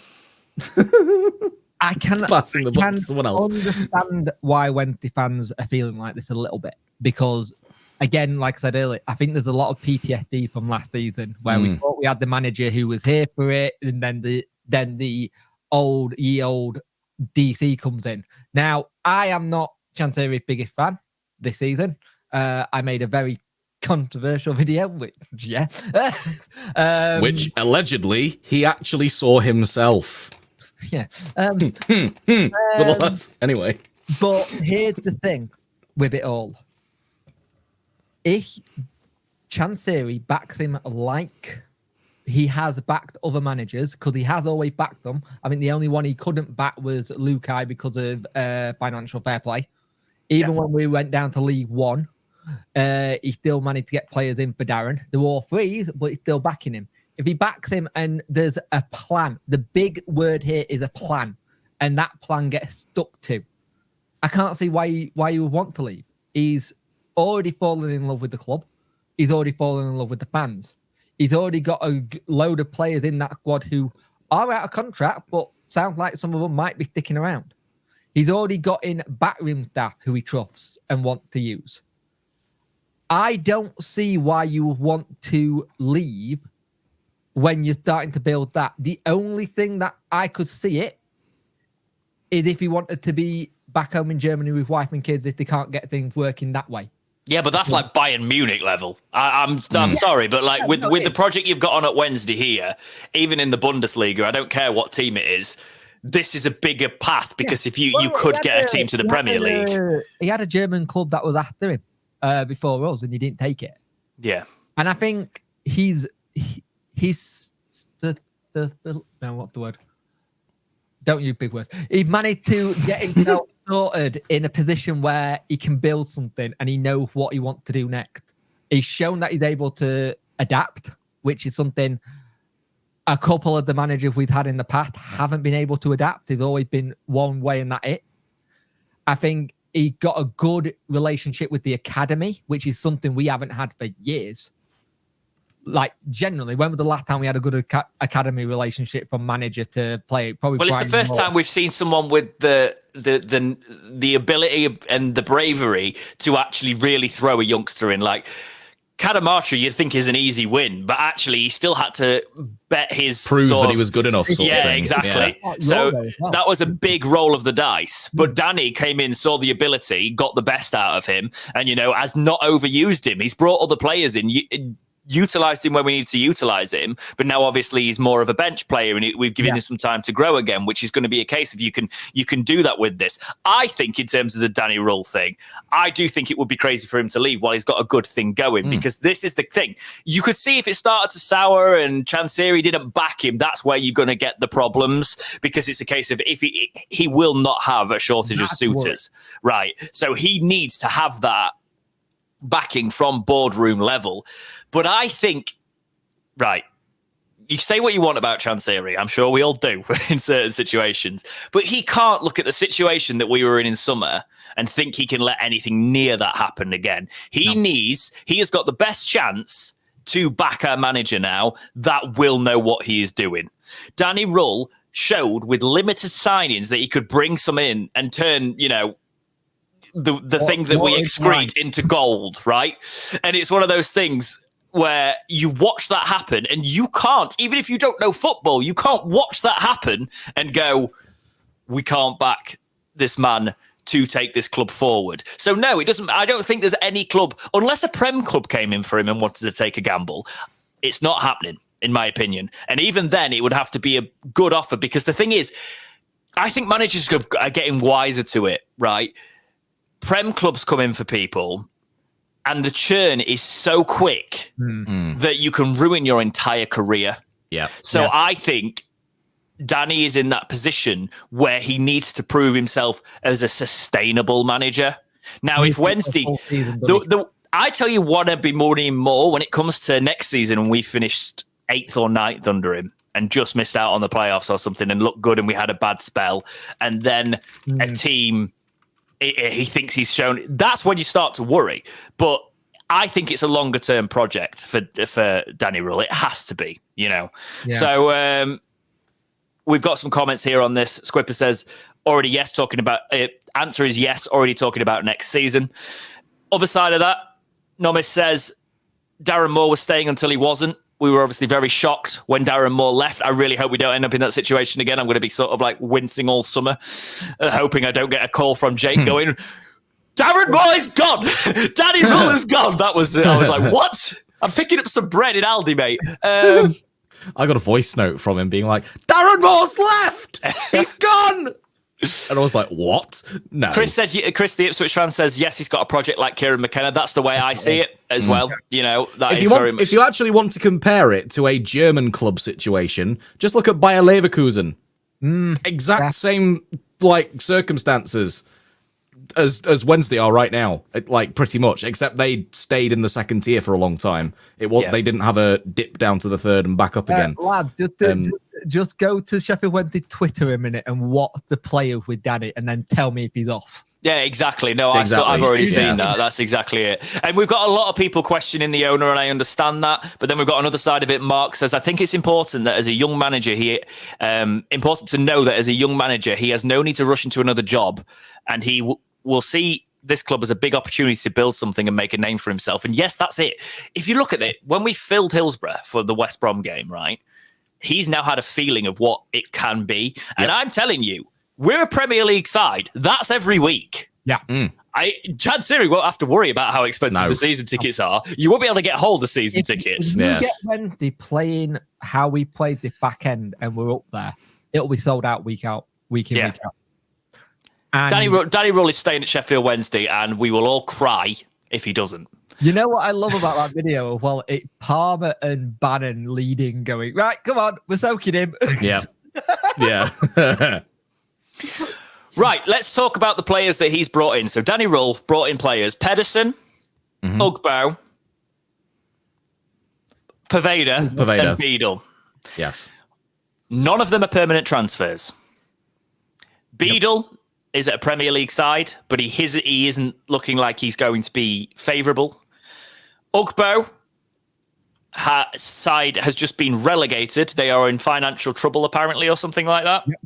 I can understand why Wednesday fans are feeling like this a little bit, because, again, like I said earlier, I think there's a lot of PTSD from last season where we thought we had the manager who was here for it, and then the old DC comes in. Now, I am not Chancery's biggest fan this season. I made a very controversial video, which allegedly he actually saw himself. Yeah. Anyway. But here's the thing with it all. If Chancery backs him like he has backed other managers, because he has always backed them. I think the only one he couldn't back was Lukai because of financial fair play. Even when we went down to League One, he still managed to get players in for Darren. They were all free, but he's still backing him. If he backs him and there's a plan, the big word here is a plan, and that plan gets stuck to, I can't see why he would want to leave. He's already fallen in love with the club. he's already fallen in love with the fans. He's already got a load of players in that squad who are out of contract, but sounds like some of them might be sticking around. He's already got in backroom staff who he trusts and wants to use. I don't see why you want to leave when you're starting to build that. The only thing that I could see it is if he wanted to be back home in Germany with wife and kids if they can't get things working that way. Yeah, but that's like Bayern Munich level. I'm sorry, but like with the project you've got on at Wednesday here, even in the Bundesliga, I don't care what team it is, this is a bigger path because if you could get a team to the Premier League. He had a German club that was after him before us and he didn't take it. Yeah. And I think he's what's the word? Don't use big words. He managed to get himself sorted in a position where he can build something and he knows what he wants to do next. He's shown that he's able to adapt, which is something a couple of the managers we've had in the past haven't been able to adapt. It's always been one way and that's it. I think he got a good relationship with the academy, which is something we haven't had for years. Like generally, when was the last time we had a good academy relationship from manager to player? Probably. Well, it's the first time we've seen someone with the ability and the bravery to actually really throw a youngster in. Like Cadamartri, you'd think is an easy win, but actually he still had to bet his prove that he was good enough. Yeah, exactly. Yeah. So that was a big roll of the dice. But Danny came in, saw the ability, got the best out of him, and has not overused him. He's brought other players in. Utilized him when we need to utilize him, but now obviously he's more of a bench player and we've given him some time to grow again, which is going to be a case of you can do that with this. I think in terms of the Danny Rohl thing, I do think it would be crazy for him to leave while he's got a good thing going because this is the thing. You could see if it started to sour and Chansiri didn't back him, that's where you're going to get the problems because it's a case of if he will not have a shortage of suitors, right? So he needs to have that backing from boardroom level. But I think, right, you say what you want about Chansiri. I'm sure we all do in certain situations. But he can't look at the situation that we were in summer and think he can let anything near that happen again. He has got the best chance to back our manager now that will know what he is doing. Danny Rohl showed with limited signings that he could bring some in and turn, the thing that we excrete into gold, right? And it's one of those things where you watch that happen and you can't, even if you don't know football, you can't watch that happen and go, we can't back this man to take this club forward. So no, it doesn't. I don't think there's any club, unless a Prem club came in for him and wanted to take a gamble, it's not happening, in my opinion. And even then, it would have to be a good offer because the thing is, I think managers are getting wiser to it, right? Prem clubs come in for people and the churn is so quick that you can ruin your entire career. Yeah. So I think Danny is in that position where he needs to prove himself as a sustainable manager. Now, if Wednesday, I tell you what, I'd be mourning more when it comes to next season when we finished 8th or 9th under him and just missed out on the playoffs or something and looked good and we had a bad spell. And then a team, he thinks he's shown, that's when you start to worry. But I think it's a longer term project for Danny Rohl. It has to be, Yeah. So we've got some comments here on this. Squipper says, already yes, talking about it. Answer is yes, already talking about next season. Other side of that, Nomis says, Darren Moore was staying until he wasn't. We were obviously very shocked when Darren Moore left. I really hope we don't end up in that situation again. I'm going to be sort of like wincing all summer, hoping I don't get a call from Jake going, Darren Moore is gone. Danny Rohl is gone. I was like, what? I'm picking up some bread in Aldi, mate. I got a voice note from him being like, Darren Moore's left. He's gone. And I was like, what? No. Chris, the Ipswich fan, says, yes, he's got a project like Kieran McKenna. That's the way I see it as well. If you actually want to compare it to a German club situation, just look at Bayer Leverkusen. Exact same circumstances as Wednesday are right now, pretty much, except they stayed in the second tier for a long time. They didn't have a dip down to the third and back up again. Lad, just go to Sheffield Wednesday Twitter a minute and watch the players with Danny, and then tell me if he's off. Yeah, exactly. No, I've already seen that. That's exactly it. And we've got a lot of people questioning the owner, and I understand that. But then we've got another side of it. Mark says, I think it's important that as a young manager, important to know that as a young manager, he has no need to rush into another job, and he will see this club as a big opportunity to build something and make a name for himself. And yes, that's it. If you look at it, when we filled Hillsborough for the West Brom game, right, he's now had a feeling of what it can be. And I'm telling you, we're a Premier League side. That's every week. Yeah. Chansiri won't have to worry about how expensive the season tickets are. You won't be able to get hold of season tickets. If you get Wednesday playing how we played this back end and we're up there, it'll be sold out week in, week out. And Danny Rohl is staying at Sheffield Wednesday, and we will all cry if he doesn't. You know what I love about that video? Well, it's Palmer and Bannon leading, going, right, come on, we're soaking him. Yeah. Yeah. Right, let's talk about the players that he's brought in. So Danny Rohl brought in players: Pedersen, Ugbo, Poveda, and Beadle. Yes. None of them are permanent transfers. Beadle is at a Premier League side, but he isn't looking like he's going to be favourable. Ugbo side has just been relegated. They are in financial trouble, apparently, or something like that. Yep.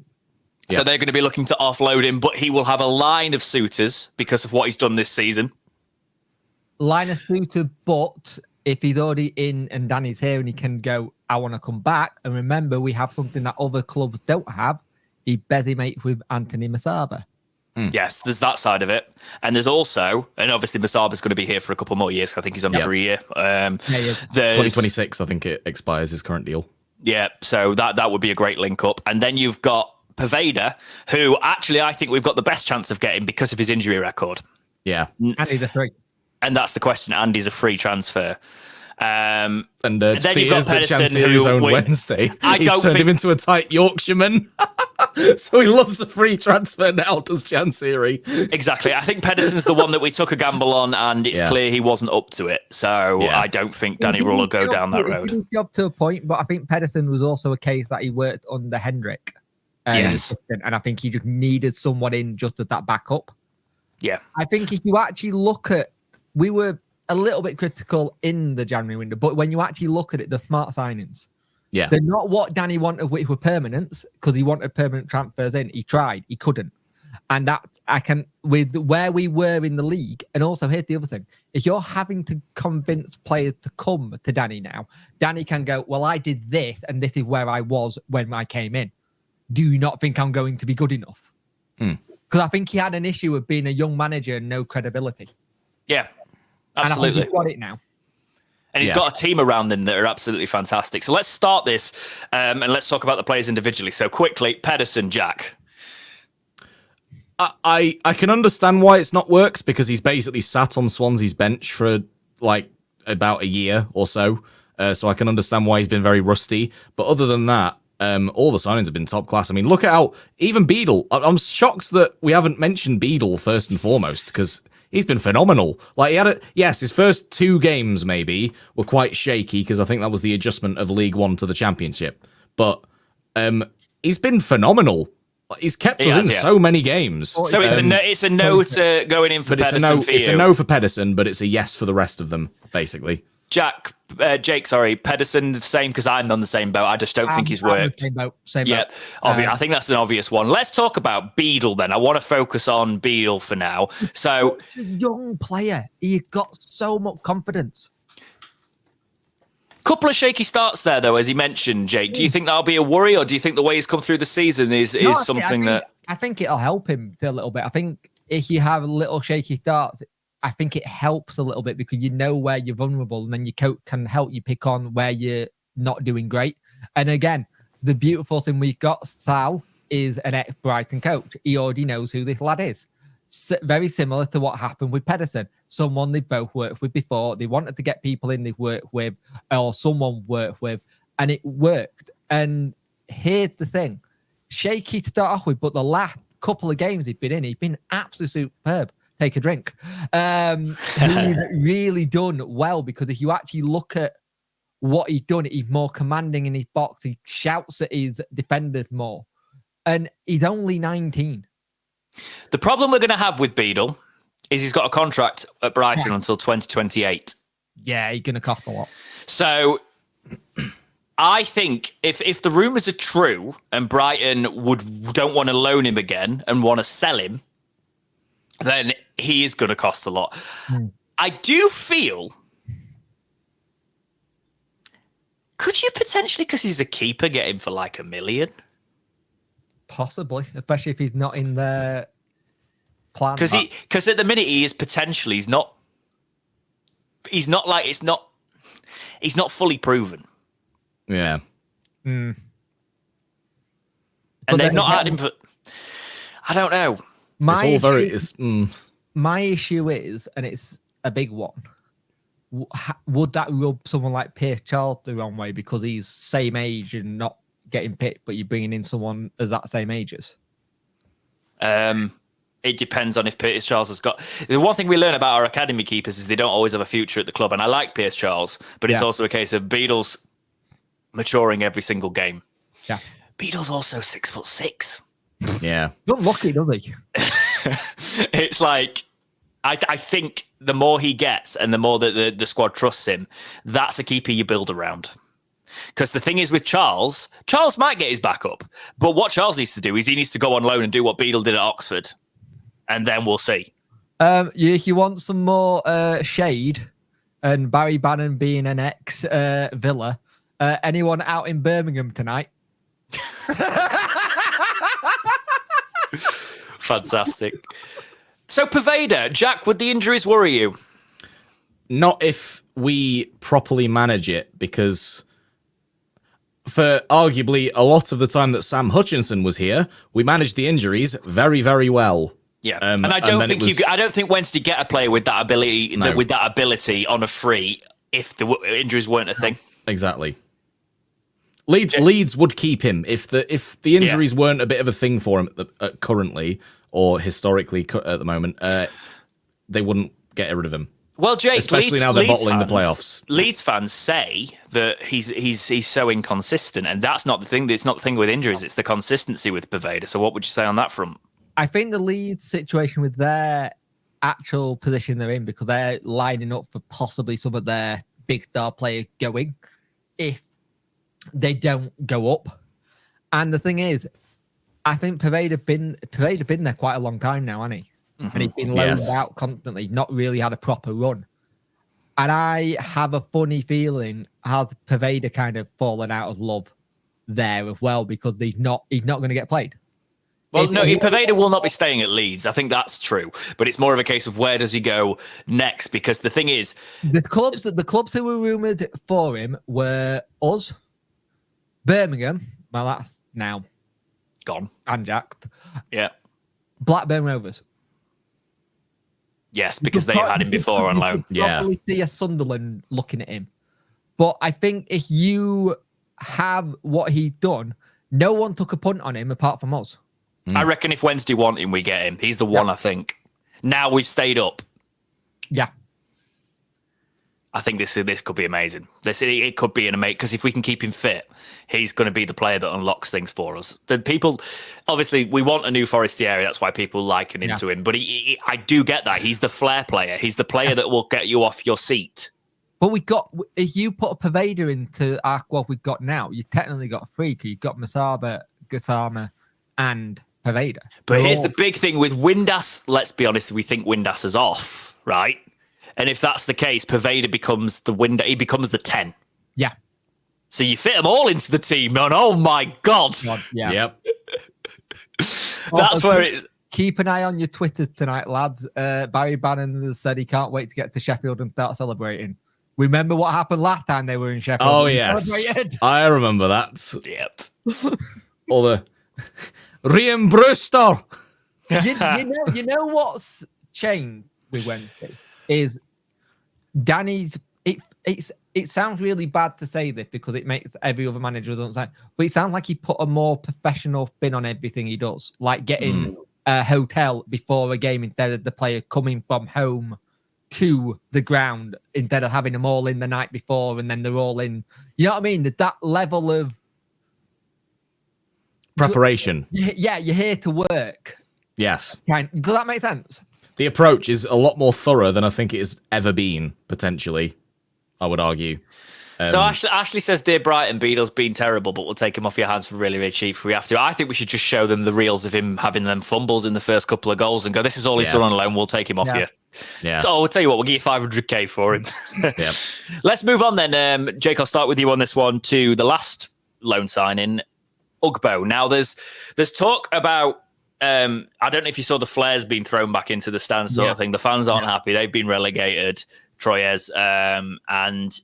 So they're going to be looking to offload him, but he will have a line of suitors because of what he's done this season. Line of suitors, but if he's already in and Danny's here and he can go, I want to come back. And remember, we have something that other clubs don't have. He better mate with Anthony Masaba. Yes, there's that side of it. And there's also, and obviously Masaba's going to be here for a couple more years. I think he's on 3 year. 2026, I think it expires his current deal. Yeah, so that would be a great link up. And then you've got Poveda, who actually I think we've got the best chance of getting because of his injury record. Yeah. And he's a free. And that's the question. Andy's a free transfer. And then you've got Pedersen, who's owned Wednesday. He's turned him into a tight Yorkshireman. So he loves a free transfer now, does Chansiri. Exactly. I think Pedersen's the one that we took a gamble on, and it's clear he wasn't up to it. So I don't think Danny Rohl will go down that road. He did job to a point, but I think Pedersen was also a case that he worked under Hendrick. Yes. And I think he just needed someone in just as that backup. Yeah. I think if you actually look at, we were a little bit critical in the January window, but when you actually look at it, the smart signings, they're not what Danny wanted, which were permanents, because he wanted permanent transfers in. He tried, he couldn't. And that with where we were in the league, and also here's the other thing, if you're having to convince players to come to Danny now, Danny can go, well, I did this, and this is where I was when I came in. Do you not think I'm going to be good enough? Because I think he had an issue of being a young manager and no credibility. Yeah, absolutely. And I think he's got it now. And he's got a team around him that are absolutely fantastic. So let's start this and let's talk about the players individually. So quickly, Pedersen, Jack. I can understand why it's not worked, because he's basically sat on Swansea's bench for like about a year or so. So I can understand why he's been very rusty. But other than that, all the signings have been top class. I mean, look at how even Beadle. I'm shocked that we haven't mentioned Beadle first and foremost, because he's been phenomenal. Like, he had his first 2 games maybe were quite shaky, because I think that was the adjustment of League One to the Championship. But he's been phenomenal. He's kept us in so many games. So it's a no to going in for Pedersen. It's a no for Pedersen, but it's a yes for the rest of them, basically. Jake, sorry, Pedersen the same, because I'm on the same boat. I just don't think he's worked. Same boat. I think that's an obvious one. Let's talk about Beadle then. I want to focus on Beadle for now. So, such a young player, he got so much confidence. Couple of shaky starts there, though, as he mentioned, Jake. Do you think that'll be a worry, or do you think the way he's come through the season is something that... I think it'll help him a little bit. I think if you have little shaky starts, I think it helps a little bit, because you know where you're vulnerable, and then your coach can help you pick on where you're not doing great. And again, the beautiful thing we've got, Sal is an ex-Brighton coach. He already knows who this lad is. Very similar to what happened with Pedersen. Someone they both worked with before. They wanted to get people in they worked with, or someone worked with, and it worked. And here's the thing. Shaky to start off with, but the last couple of games he's been absolutely superb. Take a drink. Really done well, because if you actually look at what he's done, he's more commanding in his box. He shouts at his defenders more. And he's only 19. The problem we're going to have with Beadle is he's got a contract at Brighton until 2028. Yeah, he's going to cost a lot. So I think if the rumours are true and Brighton don't want to loan him again and want to sell him, then he is going to cost a lot. I do feel... Could you potentially, because he's a keeper, get him for like $1 million? Possibly, especially if he's not in the plan. Because at the minute he is potentially he's not fully proven. Yeah. And they've not had him for... I don't know. My issue is, and it's a big one, would that rub someone like Pierce Charles the wrong way because he's same age and not getting picked, but you're bringing in someone as that same age as? It depends on if Pierce Charles has got... The one thing we learn about our academy keepers is they don't always have a future at the club, and I like Pierce Charles, but it's also a case of Beadle's maturing every single game. Yeah. Beadle's also 6'6". Yeah. Not lucky, does he? It's like... I think the more he gets and the more that the squad trusts him, that's a keeper you build around. Because the thing is with Charles might get his back up, but what Charles needs to do is he needs to go on loan and do what Beadle did at Oxford, and then we'll see. You want some more shade, and Barry Bannon being an ex-Villa, anyone out in Birmingham tonight? Fantastic. So, Poveda, Jack, would the injuries worry you? Not if we properly manage it, because for arguably a lot of the time that Sam Hutchinson was here, we managed the injuries very, very well. Yeah, and I don't think Wednesday get a player with that ability on a free if the injuries weren't a thing. Exactly. Leeds would keep him if the injuries weren't a bit of a thing for him currently or historically at the moment. They wouldn't get rid of him. Well, Jake, especially now they're bottling the playoffs. Leeds fans say that he's so inconsistent, and that's not the thing. It's not the thing with injuries; it's the consistency with Poveda. So, what would you say on that front? I think the Leeds situation with their actual position they're in, because they're lining up for possibly some of their big star players going, if they don't go up. And the thing is, I think Poveda been there quite a long time now, hasn't he? Mm-hmm. And he's been loaned out constantly, not really had a proper run. And I have a funny feeling has Poveda kind of fallen out of love there as well, because he's not going to get played. Well, Poveda will not be staying at Leeds. I think that's true, but it's more of a case of where does he go next? Because the thing is, the clubs who were rumoured for him were us, Birmingham. Well, that's now gone and jacked. Yeah, Blackburn Rovers. Yes, because they had him before on loan. Yeah, probably see a Sunderland looking at him, but I think if you have what he's done, no one took a punt on him apart from us. I reckon if Wednesday want him, we get him. He's the one, I think. Now we've stayed up. Yeah. I think this could be amazing. It could be an amazing, because if we can keep him fit, he's going to be the player that unlocks things for us. The people, obviously, we want a new Forestieri. That's why people liken into him. But I do get that. He's the flair player. He's the player that will get you off your seat. But if you put a Poveda into our squad we've got now, you technically got three, because you've got Masaba, Gassama, and Poveda. But here's the big thing with Windass. Let's be honest, we think Windass is off, right? And if that's the case, Poveda becomes he becomes the 10. Yeah. So you fit them all into the team, and oh my God. Yeah. Yep. That's where it... Keep an eye on your Twitters tonight, lads. Barry Bannon has said he can't wait to get to Sheffield and start celebrating. Remember what happened last time they were in Sheffield? Oh, yes. I remember that. Yep. All the... Rian Brewster. you know what's changed we went to is Danny's. It sounds really bad to say this because it makes every other manager understand, but it sounds like he put a more professional spin on everything he does, like getting a hotel before a game instead of the player coming from home to the ground, instead of having them all in the night before and then they're all in. You know what I mean? That level of preparation. Yeah, you're here to work. Yes. Does that make sense? The approach is a lot more thorough than I think it has ever been, potentially, I would argue. So Ashley says, "Dear Brighton, Beadle's been terrible, but we'll take him off your hands for really, really cheap if we have to." I think we should just show them the reels of him having them fumbles in the first couple of goals and go, "This is all he's done on loan. We'll take him off you." Yeah. So I'll tell you what, we'll give you 500k for him. Yeah. Let's move on then. Jake, I'll start with you on this one to the last loan signing, Ugbo. Now there's talk about. I don't know if you saw the flares being thrown back into the stand sort of thing. The fans aren't happy. They've been relegated. Troyes and.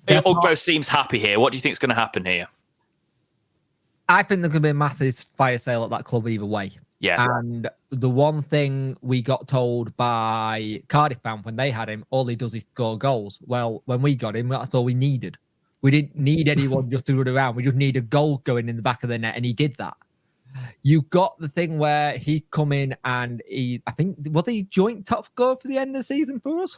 Ugbo seems happy here. What do you think is going to happen here? I think there's going to be a massive fire sale at that club either way. Yeah. And the one thing we got told by Cardiff fan when they had him, all he does is score goals. Well, when we got him, that's all we needed. We didn't need anyone just to run around. We just need a goal going in the back of the net, and he did that. You got the thing where he'd come in and I think, was he joint top scorer for the end of the season for us?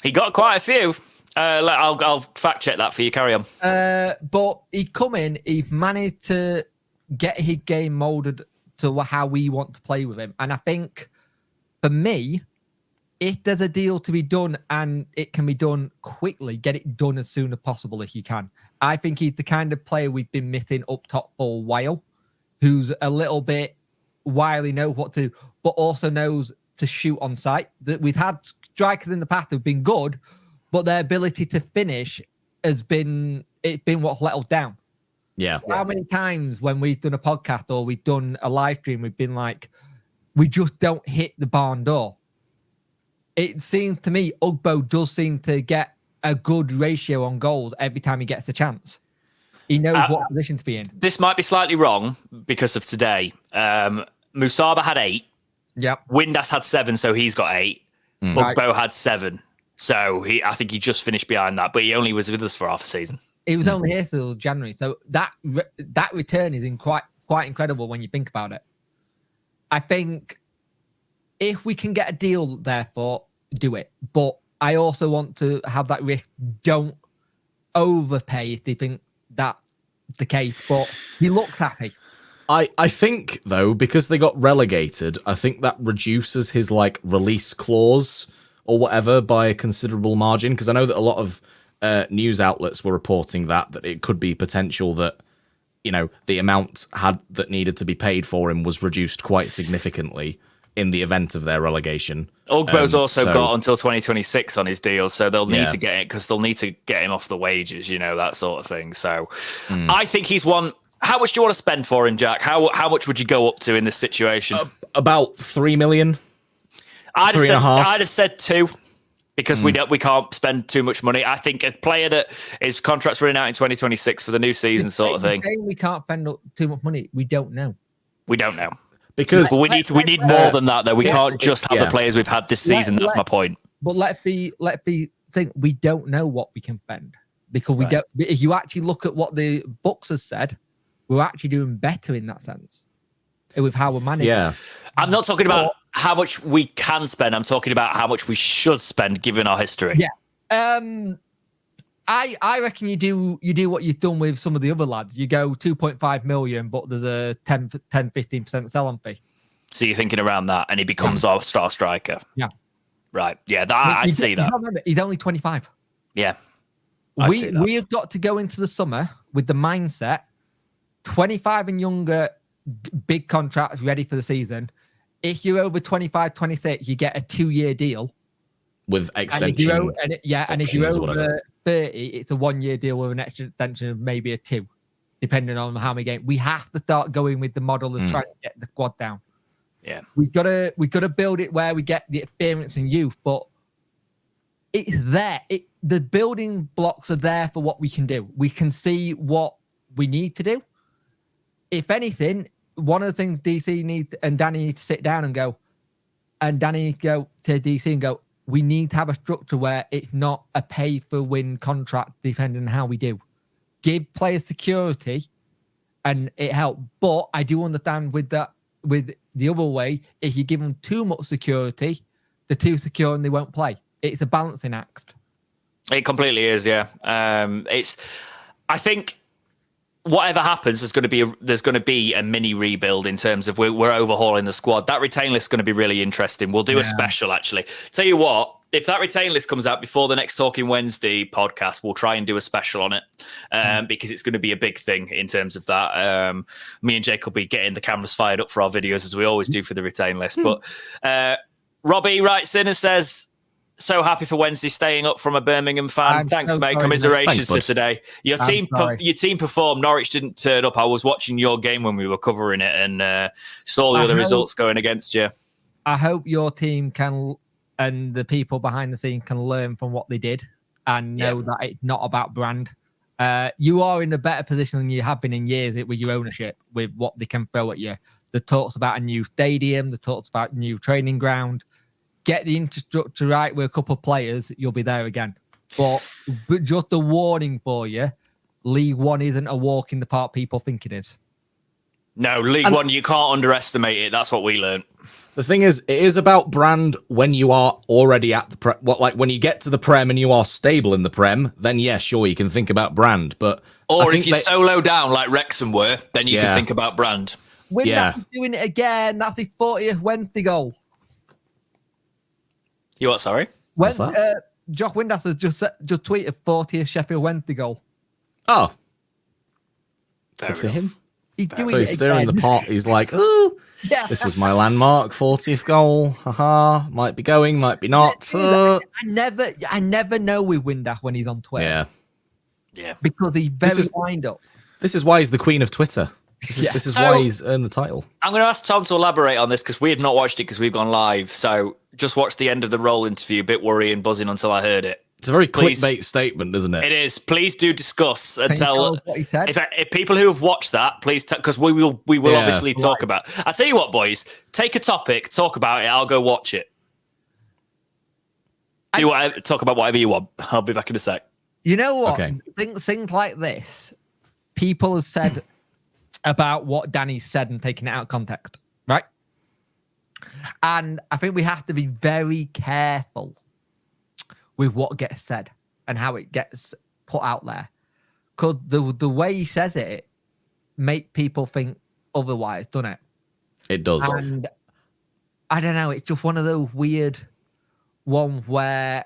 He got quite a few. I'll fact check that for you. Carry on. But he come in, he managed to get his game molded to how we want to play with him. And I think for me, if there's a deal to be done and it can be done quickly, get it done as soon as possible if you can. I think he's the kind of player we've been missing up top for a while, who's a little bit wily, knows what to do, but also knows to shoot on sight. That we've had strikers in the past who've been good, but their ability to finish has been what's let us down. Yeah. How many times when we've done a podcast or we've done a live stream, we've been like, we just don't hit the barn door. It seems to me, Ugbo does seem to get a good ratio on goals every time he gets the chance. He knows what position to be in. This might be slightly wrong because of today. Musaba had 8. Yep. Windass had 7, so he's got 8. Ugbo had 7. So I think he just finished behind that, but he only was with us for half a season. He was only here till January, so that return is quite incredible when you think about it. I think if we can get a deal, therefore, do it. But I also want to have that risk. Don't overpay if they think that's the case. But he looks happy. I think though, because they got relegated, I think that reduces his release clause or whatever by a considerable margin, because I know that a lot of news outlets were reporting that it could be potential that, you know, the amount that needed to be paid for him was reduced quite significantly in the event of their relegation. Ugbo's also got until 2026 on his deal, so they'll need to get it because they'll need to get him off the wages, you know, that sort of thing. So I think he's one. How much do you want to spend for him, Jack? How much would you go up to in this situation? About 3 million. I'd have said 2 because we can't spend too much money. I think a player that his contract's running out in 2026 for the new season sort of thing. Saying we can't spend too much money. We don't know. Because we need more than that though. We can't just have the players we've had this season. That's my point. But let's be think we don't know what we can spend because we don't. If you actually look at what the books has said, we're actually doing better in that sense with how we're managing. Yeah, I'm not talking about how much we can spend. I'm talking about how much we should spend given our history. Yeah. I reckon you do what you've done with some of the other lads. You go 2.5 million, but there's a 10-15% sell-on fee. So you're thinking around that, and he becomes our star striker. Yeah. Right. Yeah, I'd see that. Remember, he's only 25. Yeah. We have got to go into the summer with the mindset 25 and younger, big contracts ready for the season. If you're over 25, 26, you get a 2-year deal. With extension. And if you're over 30, it's a 1-year deal with an extension of maybe a 2, depending on how many games. We have to start going with the model of trying to get the squad down. Yeah. We gotta build it where we get the experience and youth, but it's there. The building blocks are there for what we can do. We can see what we need to do. If anything, one of the things DC needs and Danny need to sit down and go, and Danny needs to go to DC and go, we need to have a structure where it's not a pay-for-win contract depending on how we do. Give players security and it helps. But I do understand with the other way, if you give them too much security, they're too secure and they won't play. It's a balancing act. It completely is, yeah. I think whatever happens, there's going to be a mini rebuild in terms of we're overhauling the squad. That retain list is going to be really interesting. We'll do a special, actually. Tell you what, if that retain list comes out before the next Talking Wednesday podcast, we'll try and do a special on it because it's going to be a big thing in terms of that. Me and Jake will be getting the cameras fired up for our videos as we always do for the retain list. But Robbie writes in and says, so happy for Wednesday staying up from a Birmingham fan. Thanks, so mate. Sorry, commiserations for today. Your team performed. Norwich didn't turn up. I was watching your game when we were covering it and saw the other results going against you. I hope your team can, and the people behind the scene can learn from what they did and know that it's not about brand. You are in a better position than you have been in years with your ownership, with what they can throw at you. The talks about a new stadium, the talks about a new training ground. Get the infrastructure right with a couple of players, you'll be there again. But just a warning for you, League One isn't a walk in the park people think it is. No, League One, you can't underestimate it. That's what we learned. The thing is, it is about brand when you are already at the when you get to the Prem and you are stable in the Prem, then yeah, sure, you can think about brand. But if you're so low down like Wrexham were, then you can think about brand. Windass is doing it again. That's his 40th Wednesday goal. You what? Sorry. What's that? Josh Windass has just tweeted 40th Sheffield Wednesday goal. Oh, good for him. He's stirring the pot. He's like, "Oh, this was my landmark 40th goal. Haha, might be going, might be not." I never know with Windass when he's on Twitter. Yeah, because he's very wind up. This is why he's the queen of Twitter. This is why he's earned the title. I'm going to ask Tom to elaborate on this because we had not watched it because we've gone live. So just watched the end of the Rohl interview, a bit worrying, buzzing until I heard it. It's a very clickbait statement, isn't it? It is. Please do discuss and tell what he said. If people who have watched that, please, because we will obviously talk about. I'll tell you what, boys. Take a topic, talk about it. I'll go watch it. Talk about whatever you want. I'll be back in a sec. You know what? Okay. Things like this, people have said about what Danny said and taking it out of context, right? And I think we have to be very careful with what gets said and how it gets put out there. Because the way he says it make people think otherwise, doesn't it? It does. And I don't know, it's just one of those weird ones where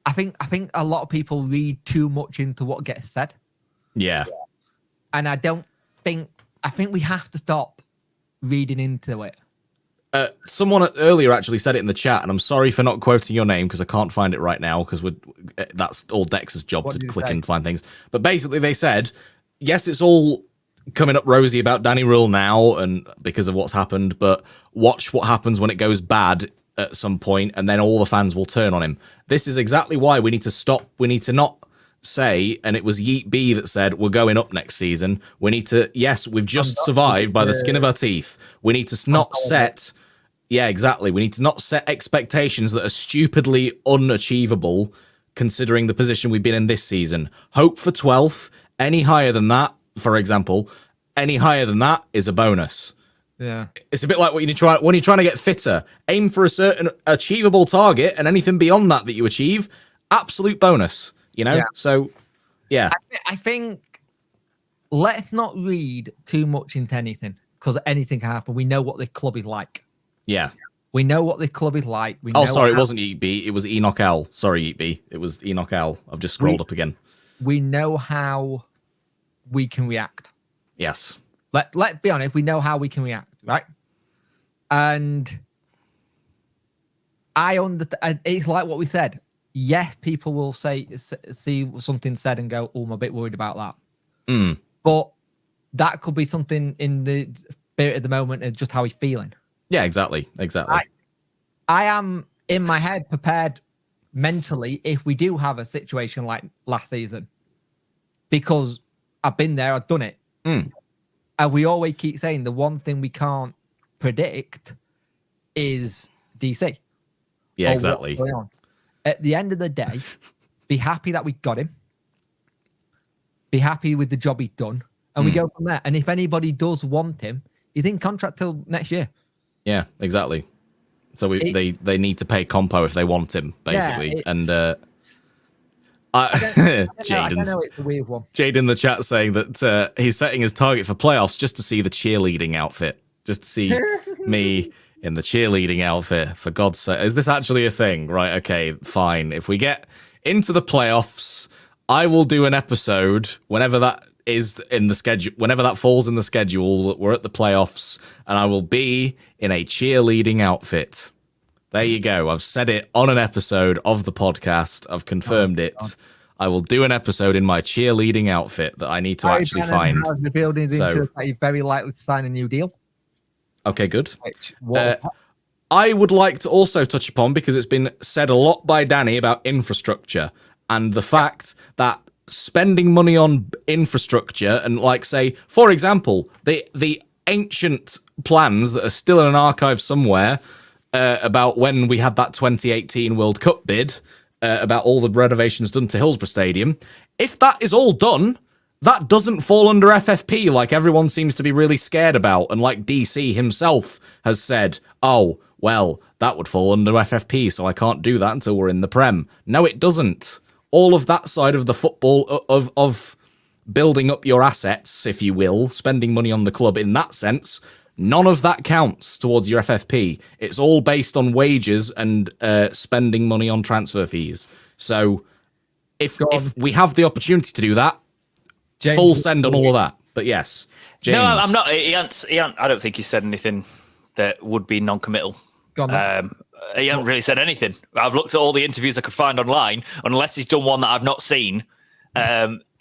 I think a lot of people read too much into what gets said. Yeah. And I think we have to stop reading into it. Someone earlier actually said it in the chat, and I'm sorry for not quoting your name because I can't find it right now because that's all Dex's job to click and find things. But basically they said, yes, it's all coming up rosy about Danny Rohl now and because of what's happened, but watch what happens when it goes bad at some point and then all the fans will turn on him. This is exactly why we need to stop. We need to not say, and it was Yeet B that said, we're going up next season. We need to, yes, we've just survived by the skin of our teeth. We need to not set... Yeah, exactly. We need to not set expectations that are stupidly unachievable considering the position we've been in this season. Hope for 12th. Any higher than that, for example, any higher than that is a bonus. Yeah. It's a bit like when you're trying to get fitter. Aim for a certain achievable target, and anything beyond that you achieve, absolute bonus. You know? Yeah. So, yeah. I think let's not read too much into anything because anything can happen. We know what the club is like. Yeah. We know what the club is like. Sorry, it wasn't Yeet B. It was Enoch L. Sorry, Yeet B. It was Enoch L. I've just scrolled up again. We know how we can react. Yes. Let's be honest. We know how we can react, right? And it's like what we said. Yes, people will see something said and go, "Oh, I'm a bit worried about that." Mm. But that could be something in the spirit of the moment and just how he's feeling. Yeah, exactly. I am in my head prepared mentally if we do have a situation like last season, because I've been there, I've done it. Mm. And we always keep saying the one thing we can't predict is DC. Yeah, exactly. At the end of the day, be happy that we got him. Be happy with the job he's done. And we go from there. And if anybody does want him, he's in contract till next year. Yeah, exactly. So they need to pay Compo if they want him, basically. And Jade in the chat saying that he's setting his target for playoffs just to see the cheerleading outfit, just to see me in the cheerleading outfit. For God's sake, is this actually a thing? Right? Okay, fine. If we get into the playoffs, I will do an episode whenever that is in the schedule, whenever that falls in the schedule. We're at the playoffs, and I will be in a cheerleading outfit. There you go. I've said it on an episode of the podcast. I've confirmed it. God. I will do an episode in my cheerleading outfit that I need to actually find. The building into very likely to sign a new deal. Okay, good. I would like to also touch upon, because it's been said a lot by Danny about infrastructure and the fact that spending money on infrastructure and, like, say, for example, the ancient plans that are still in an archive somewhere about when we had that 2018 World Cup bid, about all the renovations done to Hillsborough Stadium. If that is all done, that doesn't fall under FFP like everyone seems to be really scared about. And like DC himself has said, oh, well, that would fall under FFP, so I can't do that until we're in the Prem. No, it doesn't. All of that side of the football of building up your assets, if you will, spending money on the club in that sense, none of that counts towards your FFP. It's all based on wages and spending money on transfer fees. So if we have the opportunity to do that, James, full send on all of that. But yes, James. No, I'm not. I don't think he said anything that would be non-committal. He hasn't really said anything. I've looked at all the interviews I could find online. Unless he's done one that I've not seen,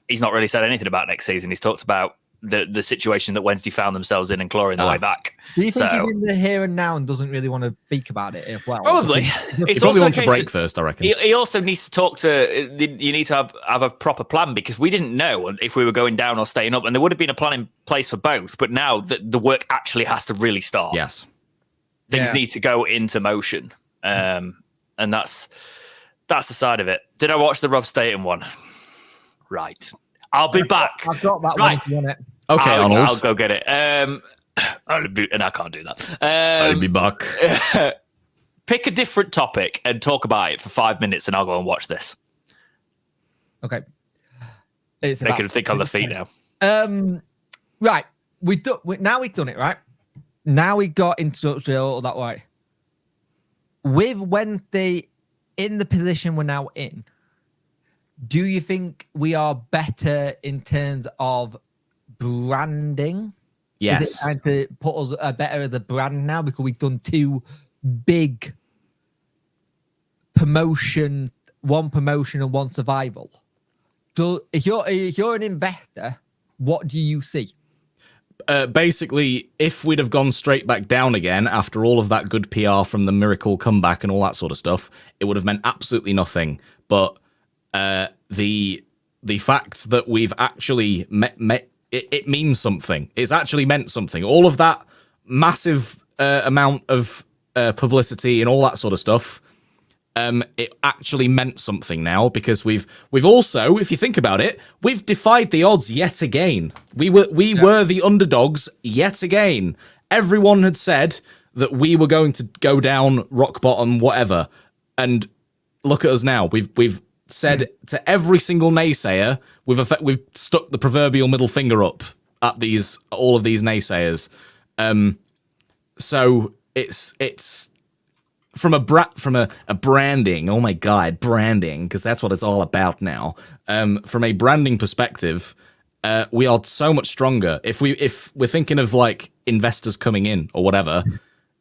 he's not really said anything about next season. He's talked about the situation that Wednesday found themselves in and clawing their way back. Do you think he's in the here and now and doesn't really want to speak about it as well? Probably. He probably wants to break first, I reckon. He also needs to talk to... You need to have a proper plan, because we didn't know if we were going down or staying up, and there would have been a plan in place for both, but now the work actually has to really start. Yes. Things need to go into motion. And that's the side of it. Did I watch the Rob Staten one? Right. I'll be back. I've got that one if you want it. Okay, Arnold. I'll go get it. And I can't do that. I'll be back. Pick a different topic and talk about it for 5 minutes, and I'll go and watch this. Okay. They can think on the feet now. Right. Now we've done it, right? Now we got introductory all that way. With Wednesday in the position we're now in, do you think we are better in terms of branding? Yes. Is it trying to put us better as a brand now, because we've done two big promotion, one promotion and one survival? So if you're an investor, what do you see? Basically, if we'd have gone straight back down again after all of that good PR from the miracle comeback and all that sort of stuff, it would have meant absolutely nothing. But the fact that we've actually it means something. It's actually meant something. All of that massive amount of publicity and all that sort of stuff, it actually meant something now, because we've also, if you think about it, we've defied the odds yet again. We were the underdogs yet again. Everyone had said that we were going to go down rock bottom, whatever, and look at us now. We've said to every single naysayer, we've stuck the proverbial middle finger up at all of these naysayers. So it's from a branding. Oh my God, branding, because that's what it's all about now. From a branding perspective, we are so much stronger. If we're thinking of like investors coming in or whatever,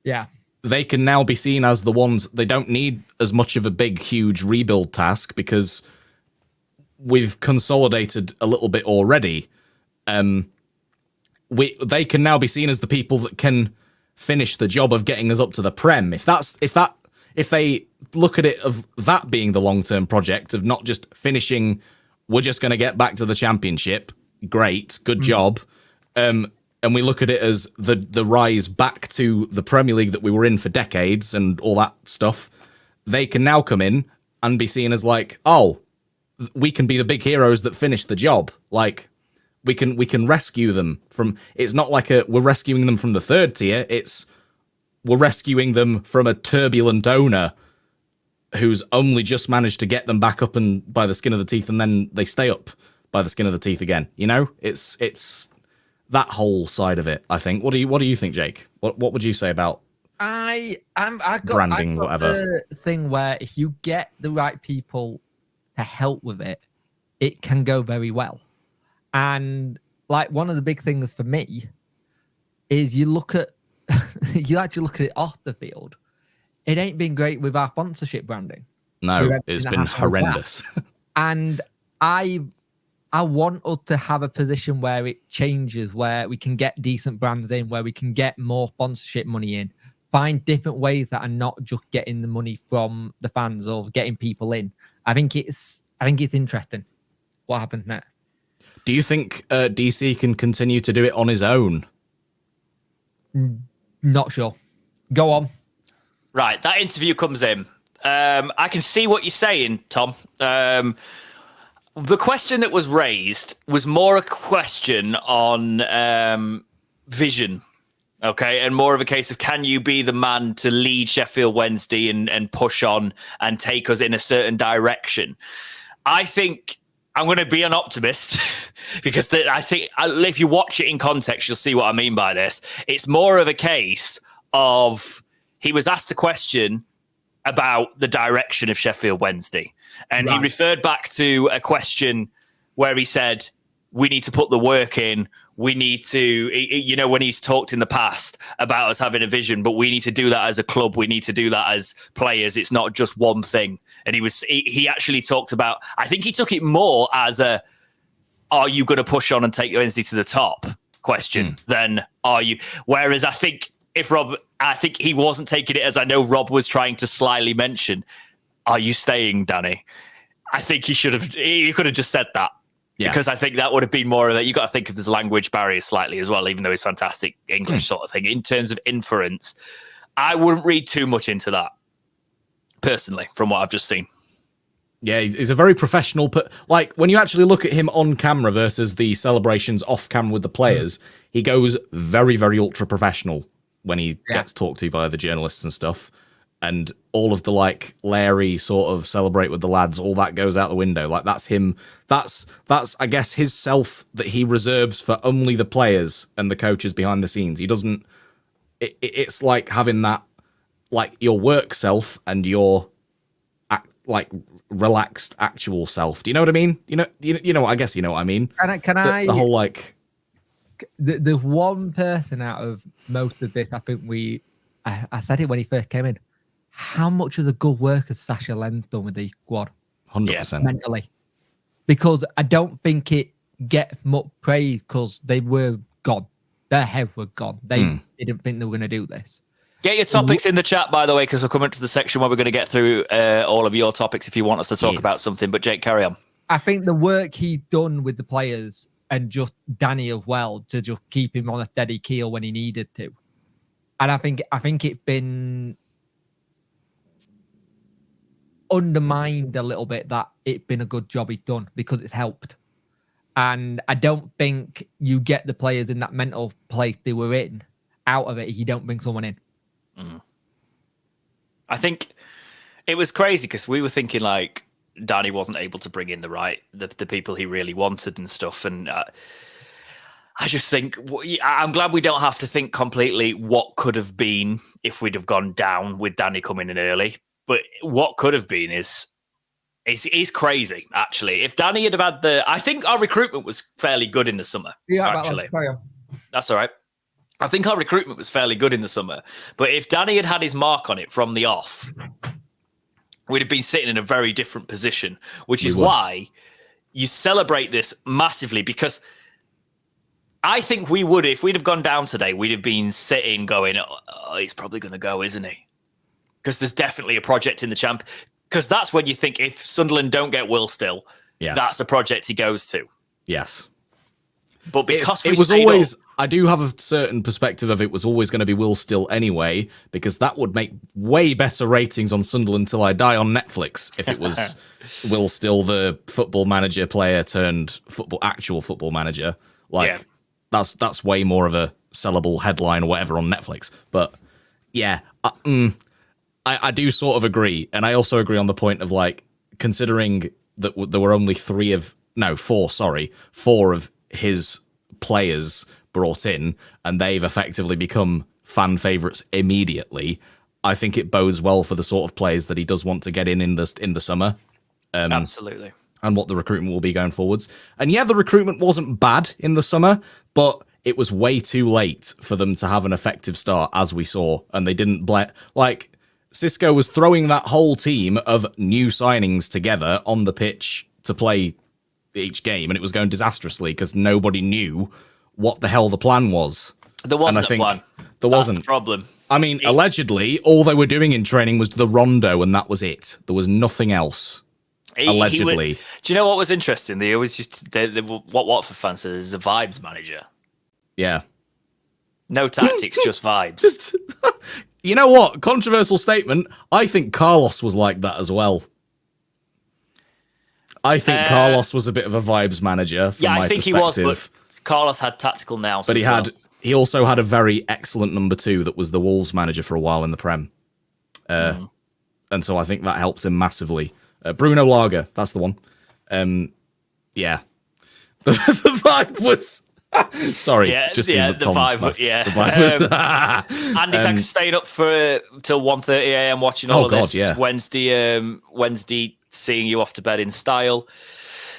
yeah, they can now be seen as the ones. They don't need as much of a big, huge rebuild task, because we've consolidated a little bit already. They can now be seen as the people that can finish the job of getting us up to the Prem. If they look at it of that being the long-term project of not just finishing, we're just going to get back to the Championship. Great, good job. And we look at it as the rise back to the Premier League that we were in for decades and all that stuff. They can now come in and be seen as like, oh, we can be the big heroes that finish the job. Like, we can rescue them from. It's not like we're rescuing them from the third tier. It's we're rescuing them from a turbulent owner who's only just managed to get them back up and by the skin of the teeth, and then they stay up by the skin of the teeth again. You know, it's that whole side of it. I think. What do you think, Jake? What would you say about branding, whatever? The thing where if you get the right people to help with it, it can go very well. And like one of the big things for me is you actually look at it off the field. It ain't been great with our sponsorship branding. No, it's been horrendous. And I want us to have a position where it changes, where we can get decent brands in, where we can get more sponsorship money in, find different ways that are not just getting the money from the fans or getting people in. I think it's interesting what happens next. Do you think DC can continue to do it on his own? Not sure. Go on. Right, that interview comes in. I can see what you're saying, Tom. The question that was raised was more a question on vision, okay, and more of a case of can you be the man to lead Sheffield Wednesday and push on and take us in a certain direction? I think I'm going to be an optimist because I think if you watch it in context, you'll see what I mean by this. It's more of a case of he was asked a question about the direction of Sheffield Wednesday. And He referred back to a question where he said, we need to put the work in. We need to, you know, when he's talked in the past about us having a vision, but we need to do that as a club. We need to do that as players. It's not just one thing. And he actually talked about, I think he took it more as are you going to push on and take Wednesday to the top question than are you? Whereas I think he wasn't taking it as, I know Rob was trying to slyly mention, are you staying, Danny? I think he could have just said that. Yeah. Because I think that would have been more of that. You got to think of this language barrier slightly as well, even though it's fantastic English sort of thing. In terms of inference, I wouldn't read too much into that, personally, from what I've just seen. Yeah, he's a very professional, but like when you actually look at him on camera versus the celebrations off camera with the players, he goes very, very ultra professional when he gets talked to by the journalists and stuff. And all of the like Larry sort of celebrate with the lads, all that goes out the window. Like that's him. That's I guess his self that he reserves for only the players and the coaches behind the scenes. He doesn't. It's like having that, like your work self and your like relaxed actual self. Do you know what I mean? You know. I guess you know what I mean. The whole like. The one person out of most of this, I think I said it when he first came in. How much of the good work has Sasha Lenz done with the squad? 100%. Mentally. Because I don't think it gets much praise because they were gone. Their heads were gone. They didn't think they were going to do this. Get your topics in the chat, by the way, because we're coming to the section where we're going to get through all of your topics if you want us to talk about something. But Jake, carry on. I think the work he done with the players and just Danny as well to just keep him on a steady keel when he needed to. And I think it's been undermined a little bit that it's been a good job he's done because it's helped. And I don't think you get the players in that mental place they were in out of it if you don't bring someone in. I think it was crazy because we were thinking like Danny wasn't able to bring in the people he really wanted and stuff. And I just think I'm glad we don't have to think completely what could have been if we'd have gone down with Danny coming in early. But what could have been is crazy, actually. If Danny had had I think our recruitment was fairly good in the summer, actually. That's all right. I think our recruitment was fairly good in the summer. But if Danny had had his mark on it from the off, we'd have been sitting in a very different position, which is why you celebrate this massively, because I think we would, if we'd have gone down today, we'd have been sitting going, oh, he's probably going to go, isn't he? Because there's definitely a project in the champ. Because that's when you think if Sunderland don't get Will still, that's a project he goes to. Yes. But because it was always, I do have a certain perspective of it was always going to be Will Still anyway, because that would make way better ratings on Sunderland Till I Die on Netflix if it was Will Still, the football manager player turned actual football manager. Like that's way more of a sellable headline or whatever on Netflix. But yeah, I do sort of agree, and I also agree on the point of like considering that there were only four of his players brought in, and they've effectively become fan favourites immediately. I think it bodes well for the sort of players that he does want to get in the summer. Absolutely. And what the recruitment will be going forwards. And yeah, the recruitment wasn't bad in the summer, but it was way too late for them to have an effective start, as we saw. And they didn't like Cisco was throwing that whole team of new signings together on the pitch to play each game, and it was going disastrously because nobody knew what the hell the plan was. There wasn't a plan. There wasn't. That's the problem. I mean, allegedly, all they were doing in training was the rondo, and that was it. There was nothing else. Allegedly. Do you know what was interesting? They always what Watford fans says is a vibes manager. Yeah. No tactics, just vibes. You know what? Controversial statement. I think Carlos was like that as well. I think Carlos was a bit of a vibes manager. From my think he was, but Carlos had tactical nous. But he also had a very excellent number 2 that was the Wolves manager for a while in the Prem. And so I think that helped him massively. Bruno Lager, that's the one. Yeah. The vibe was... Sorry, the Tom, vibe was... Yeah. The vibe was... Andy, thanks for staying up till 1:30 a.m. watching all of this. Yeah. Wednesday, seeing you off to bed in style.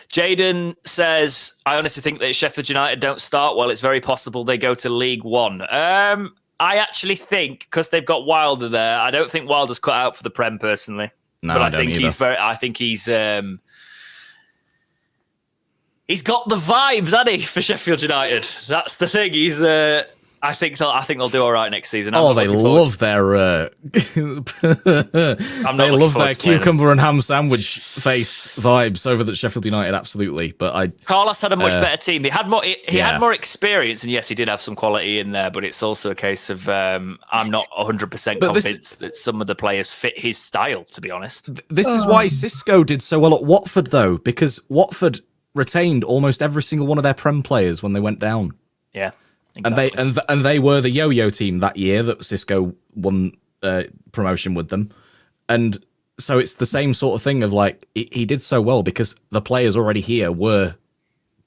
Jaden says, I honestly think that Sheffield United don't start well. It's very possible they go to League One. I actually think, because they've got Wilder there, I don't think Wilder's cut out for the Prem, personally. No, I think he's got the vibes, hasn't he, for Sheffield United? That's the thing. I think they'll do all right next season. They love their cucumber and ham sandwich face vibes over at Sheffield United, absolutely. But Carlos had a much better team. He had more. He had more experience, and yes, he did have some quality in there. But it's also a case of I'm not 100% convinced that some of the players fit his style. To be honest, this is why Cisco did so well at Watford, though, because Watford retained almost every single one of their Prem players when they went down. Yeah. Exactly. And they were the yo-yo team that year that Cisco won promotion with them, and so it's the same sort of thing of like he did so well because the players already here were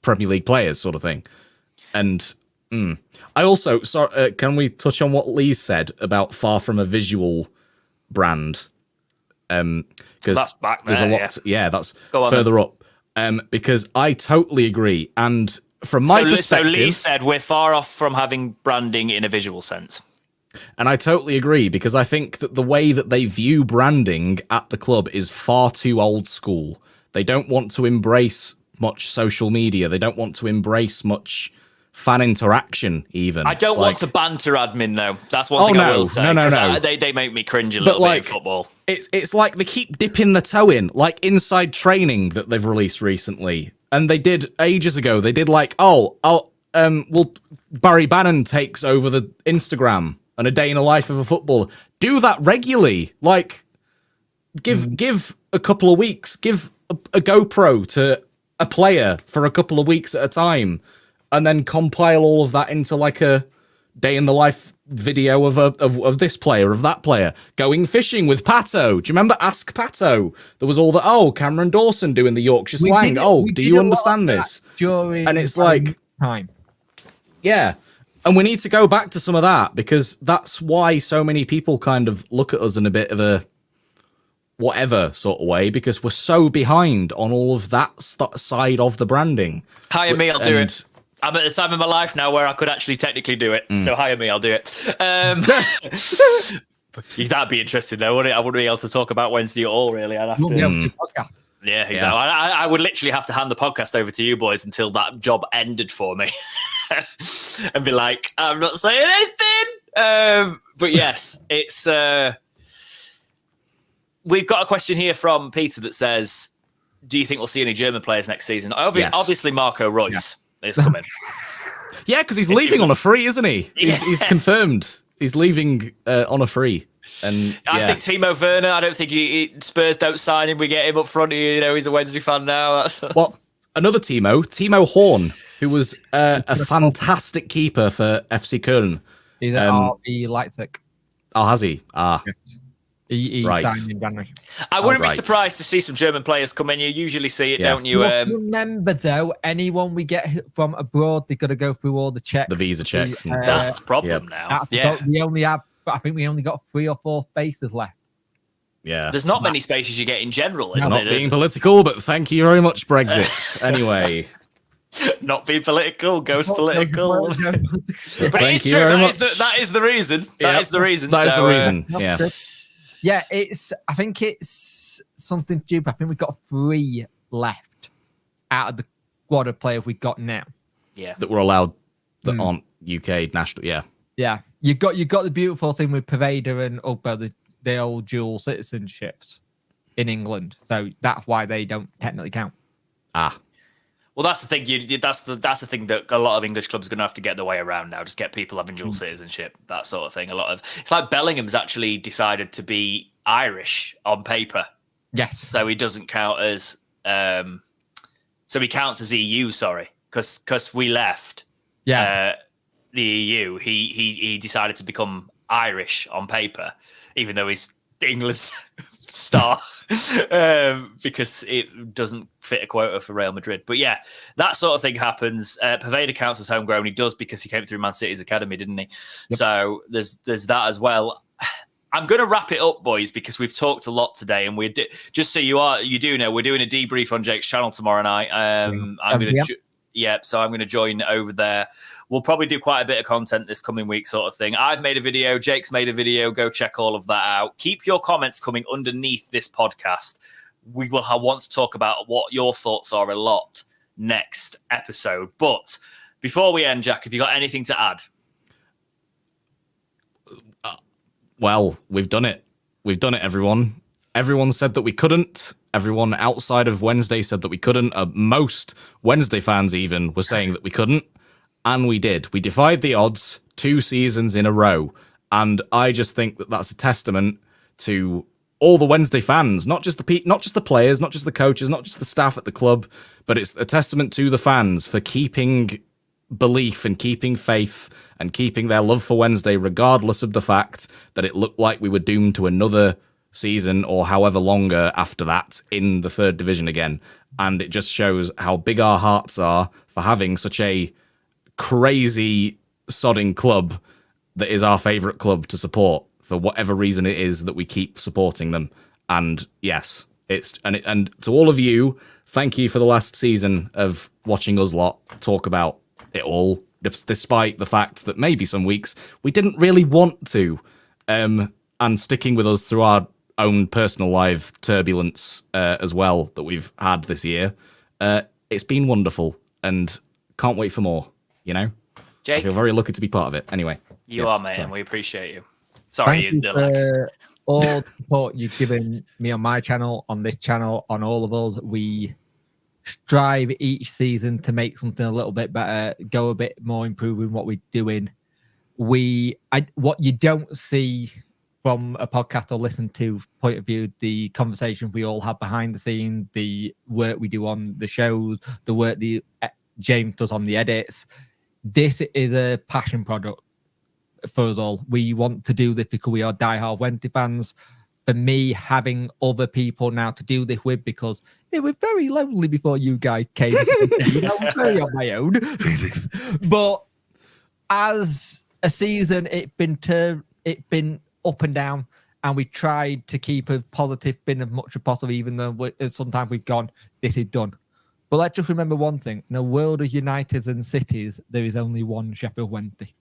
Premier League players, sort of thing. And I also can we touch on what Lee said about far from a visual brand? Because that's back there. There's a lot. Yeah, that's further up. Because I totally agree. And from my perspective... So Lee said we're far off from having branding in a visual sense. And I totally agree, because I think that the way that they view branding at the club is far too old school. They don't want to embrace much social media. They don't want to embrace much fan interaction, even. I don't want to banter admin, though. That's one thing I will say. No. They make me cringe a little bit in football. It's like they keep dipping the toe in, like Inside Training that they've released recently. And they did ages ago. They did like, Barry Bannon takes over the Instagram and a day in the life of a footballer. Do that regularly. Like, give a couple of weeks. Give a GoPro to a player for a couple of weeks at a time, and then compile all of that into like a day in the life video of this player, of that player, going fishing with Pato. Do you remember Ask Pato? There was all the Cameron Dawson doing the Yorkshire slang. Do you understand this? And it's like time. Yeah. And we need to go back to some of that, because that's why so many people kind of look at us in a bit of a whatever sort of way, because we're so behind on all of that side of the branding. Hire me, I'll do it. I'm at the time in my life now where I could actually technically do it. So hire me, I'll do it. That'd be interesting, though, wouldn't it? I wouldn't be able to talk about Wednesday at all, really. I'd have to. Podcast. Yeah, exactly. Yeah. I would literally have to hand the podcast over to you boys until that job ended for me. And be like, I'm not saying anything. But yes, it's... We've got a question here from Peter that says, do you think we'll see any German players next season? Obviously, Marco Reus is coming. Yeah, because he's leaving on a free, isn't he? Yeah. He's confirmed. He's leaving on a free. And I think Timo Werner, I don't think Spurs don't sign him. We get him up front. He's a Wednesday fan now. Well, another Timo Horn, who was a fantastic keeper for FC Köln. He's at RB Leipzig. Oh, has he? Yes. He signed in January. I wouldn't be surprised to see some German players come in. You usually see it, don't you? Remember, though, anyone we get from abroad, they've got to go through all the checks. The visa checks. That's the problem now. We only have, I think we only got 3 or 4 spaces left. Yeah. There's not many spaces you get in general, isn't it? Not being political, but thank you very much, Brexit. Anyway. Not being political, ghost political. But it's true. That is the reason. That is the reason. That is the reason. Yeah. Yeah, I think it's something stupid. I think we've got 3 left out of the squad of players we've got now. Yeah. That were allowed that aren't UK national. Yeah. Yeah. You got the beautiful thing with Paveda and Ugbo, the old dual citizenships in England. So that's why they don't technically count. Well, that's the thing. That's the thing that a lot of English clubs are going to have to get their way around now. Just get people having dual citizenship, that sort of thing. It's like Bellingham's actually decided to be Irish on paper. Yes. So he doesn't count as. So he counts as EU. Sorry, because we left. Yeah. The EU. He decided to become Irish on paper, even though he's England's star. Because it doesn't fit a quota for Real Madrid. But yeah, that sort of thing happens. Paveda counts as homegrown. He does because he came through Man City's academy, didn't he? Yep. So there's that as well. I'm going to wrap it up, boys, because we've talked a lot today, and we're just so you do know, we're doing a debrief on Jake's channel tomorrow night. So I'm going to join over there. We'll probably do quite a bit of content this coming week, sort of thing. I've made a video. Jake's made a video. Go check all of that out. Keep your comments coming underneath this podcast. We will want to talk about what your thoughts are a lot next episode. But before we end, Jack, have you got anything to add? Well, we've done it. We've done it, everyone. Everyone said that we couldn't. Everyone outside of Wednesday said that we couldn't. Most Wednesday fans even were saying that we couldn't. And we did. We defied the odds 2 seasons in a row. And I just think that that's a testament to all the Wednesday fans, not just the players, not just the coaches, not just the staff at the club, but it's a testament to the fans for keeping belief and keeping faith and keeping their love for Wednesday, regardless of the fact that it looked like we were doomed to another season or however longer after that in the 3rd division again. And it just shows how big our hearts are for having such a crazy sodding club that is our favourite club to support for whatever reason it is that we keep supporting them. And yes, and to all of you, thank you for the last season of watching us lot talk about it all, despite the fact that maybe some weeks we didn't really want to, and sticking with us through our own personal life turbulence as well that we've had this year. It's been wonderful and can't wait for more. You know, Jake, I feel very lucky to be part of it. Anyway, you are, mate, and we appreciate you. Sorry, thank you for all the support you've given me on my channel, on this channel, on all of us. We strive each season to make something a little bit better, go a bit more improving what we're doing. What you don't see from a podcast or listen to point of view, the conversation we all have behind the scene, the work we do on the shows, the work James does on the edits. This is a passion product for us all. We want to do this because we are diehard Wednesday fans. For me, having other people now to do this with, because it was very lonely before you guys came. I was very on my own. But as a season, it's been up and down, and we tried to keep a positive spin as much as possible, even though sometimes we've gone, this is done. But let's just remember one thing. In a world of Uniteds and cities, there is only one Sheffield Wednesday.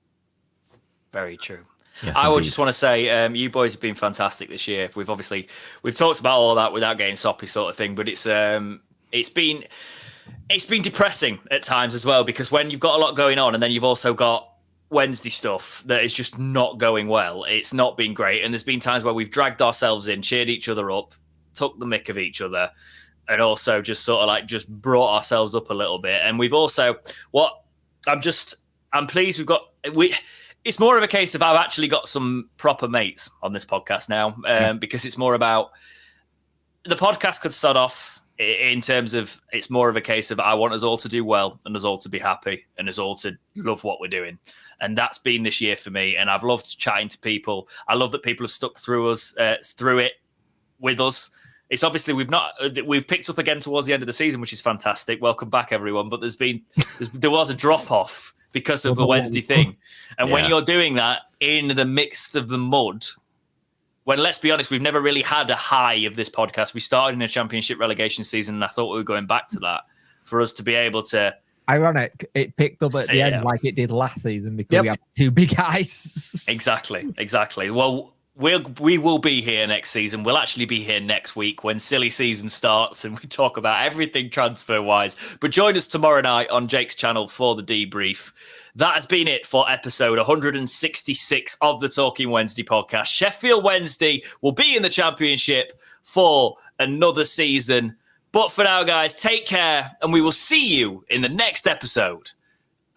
Very true. Yes, I would just want to say, you boys have been fantastic this year. We've talked about all of that without getting soppy sort of thing, but it's been depressing at times as well, because when you've got a lot going on and then you've also got Wednesday stuff that is just not going well, it's not been great. And there's been times where we've dragged ourselves in, cheered each other up, took the mick of each other, and also just sort of just brought ourselves up a little bit. And we've also, I'm pleased it's more of a case of I've actually got some proper mates on this podcast now, because it's more about, the podcast could start off in terms of, it's more of a case of I want us all to do well and us all to be happy and us all to love what we're doing. And that's been this year for me. And I've loved chatting to people. I love that people have stuck through it with us. It's obviously we've picked up again towards the end of the season, which is fantastic. Welcome back, everyone. But there was a drop off because of the Wednesday thing. And when you're doing that in the midst of the mud, when, let's be honest, we've never really had a high of this podcast. We started in a championship relegation season, and I thought we were going back to that for us to be able to. Ironic, it picked up at the end like it did last season because we had two big guys. Exactly. Well, we will be here next season. We'll actually be here next week when silly season starts and we talk about everything transfer-wise. But join us tomorrow night on Jake's channel for the debrief. That has been it for episode 166 of the Talking Wednesday podcast. Sheffield Wednesday will be in the championship for another season. But for now, guys, take care, and we will see you in the next episode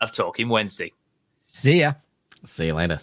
of Talking Wednesday. See ya. See you later.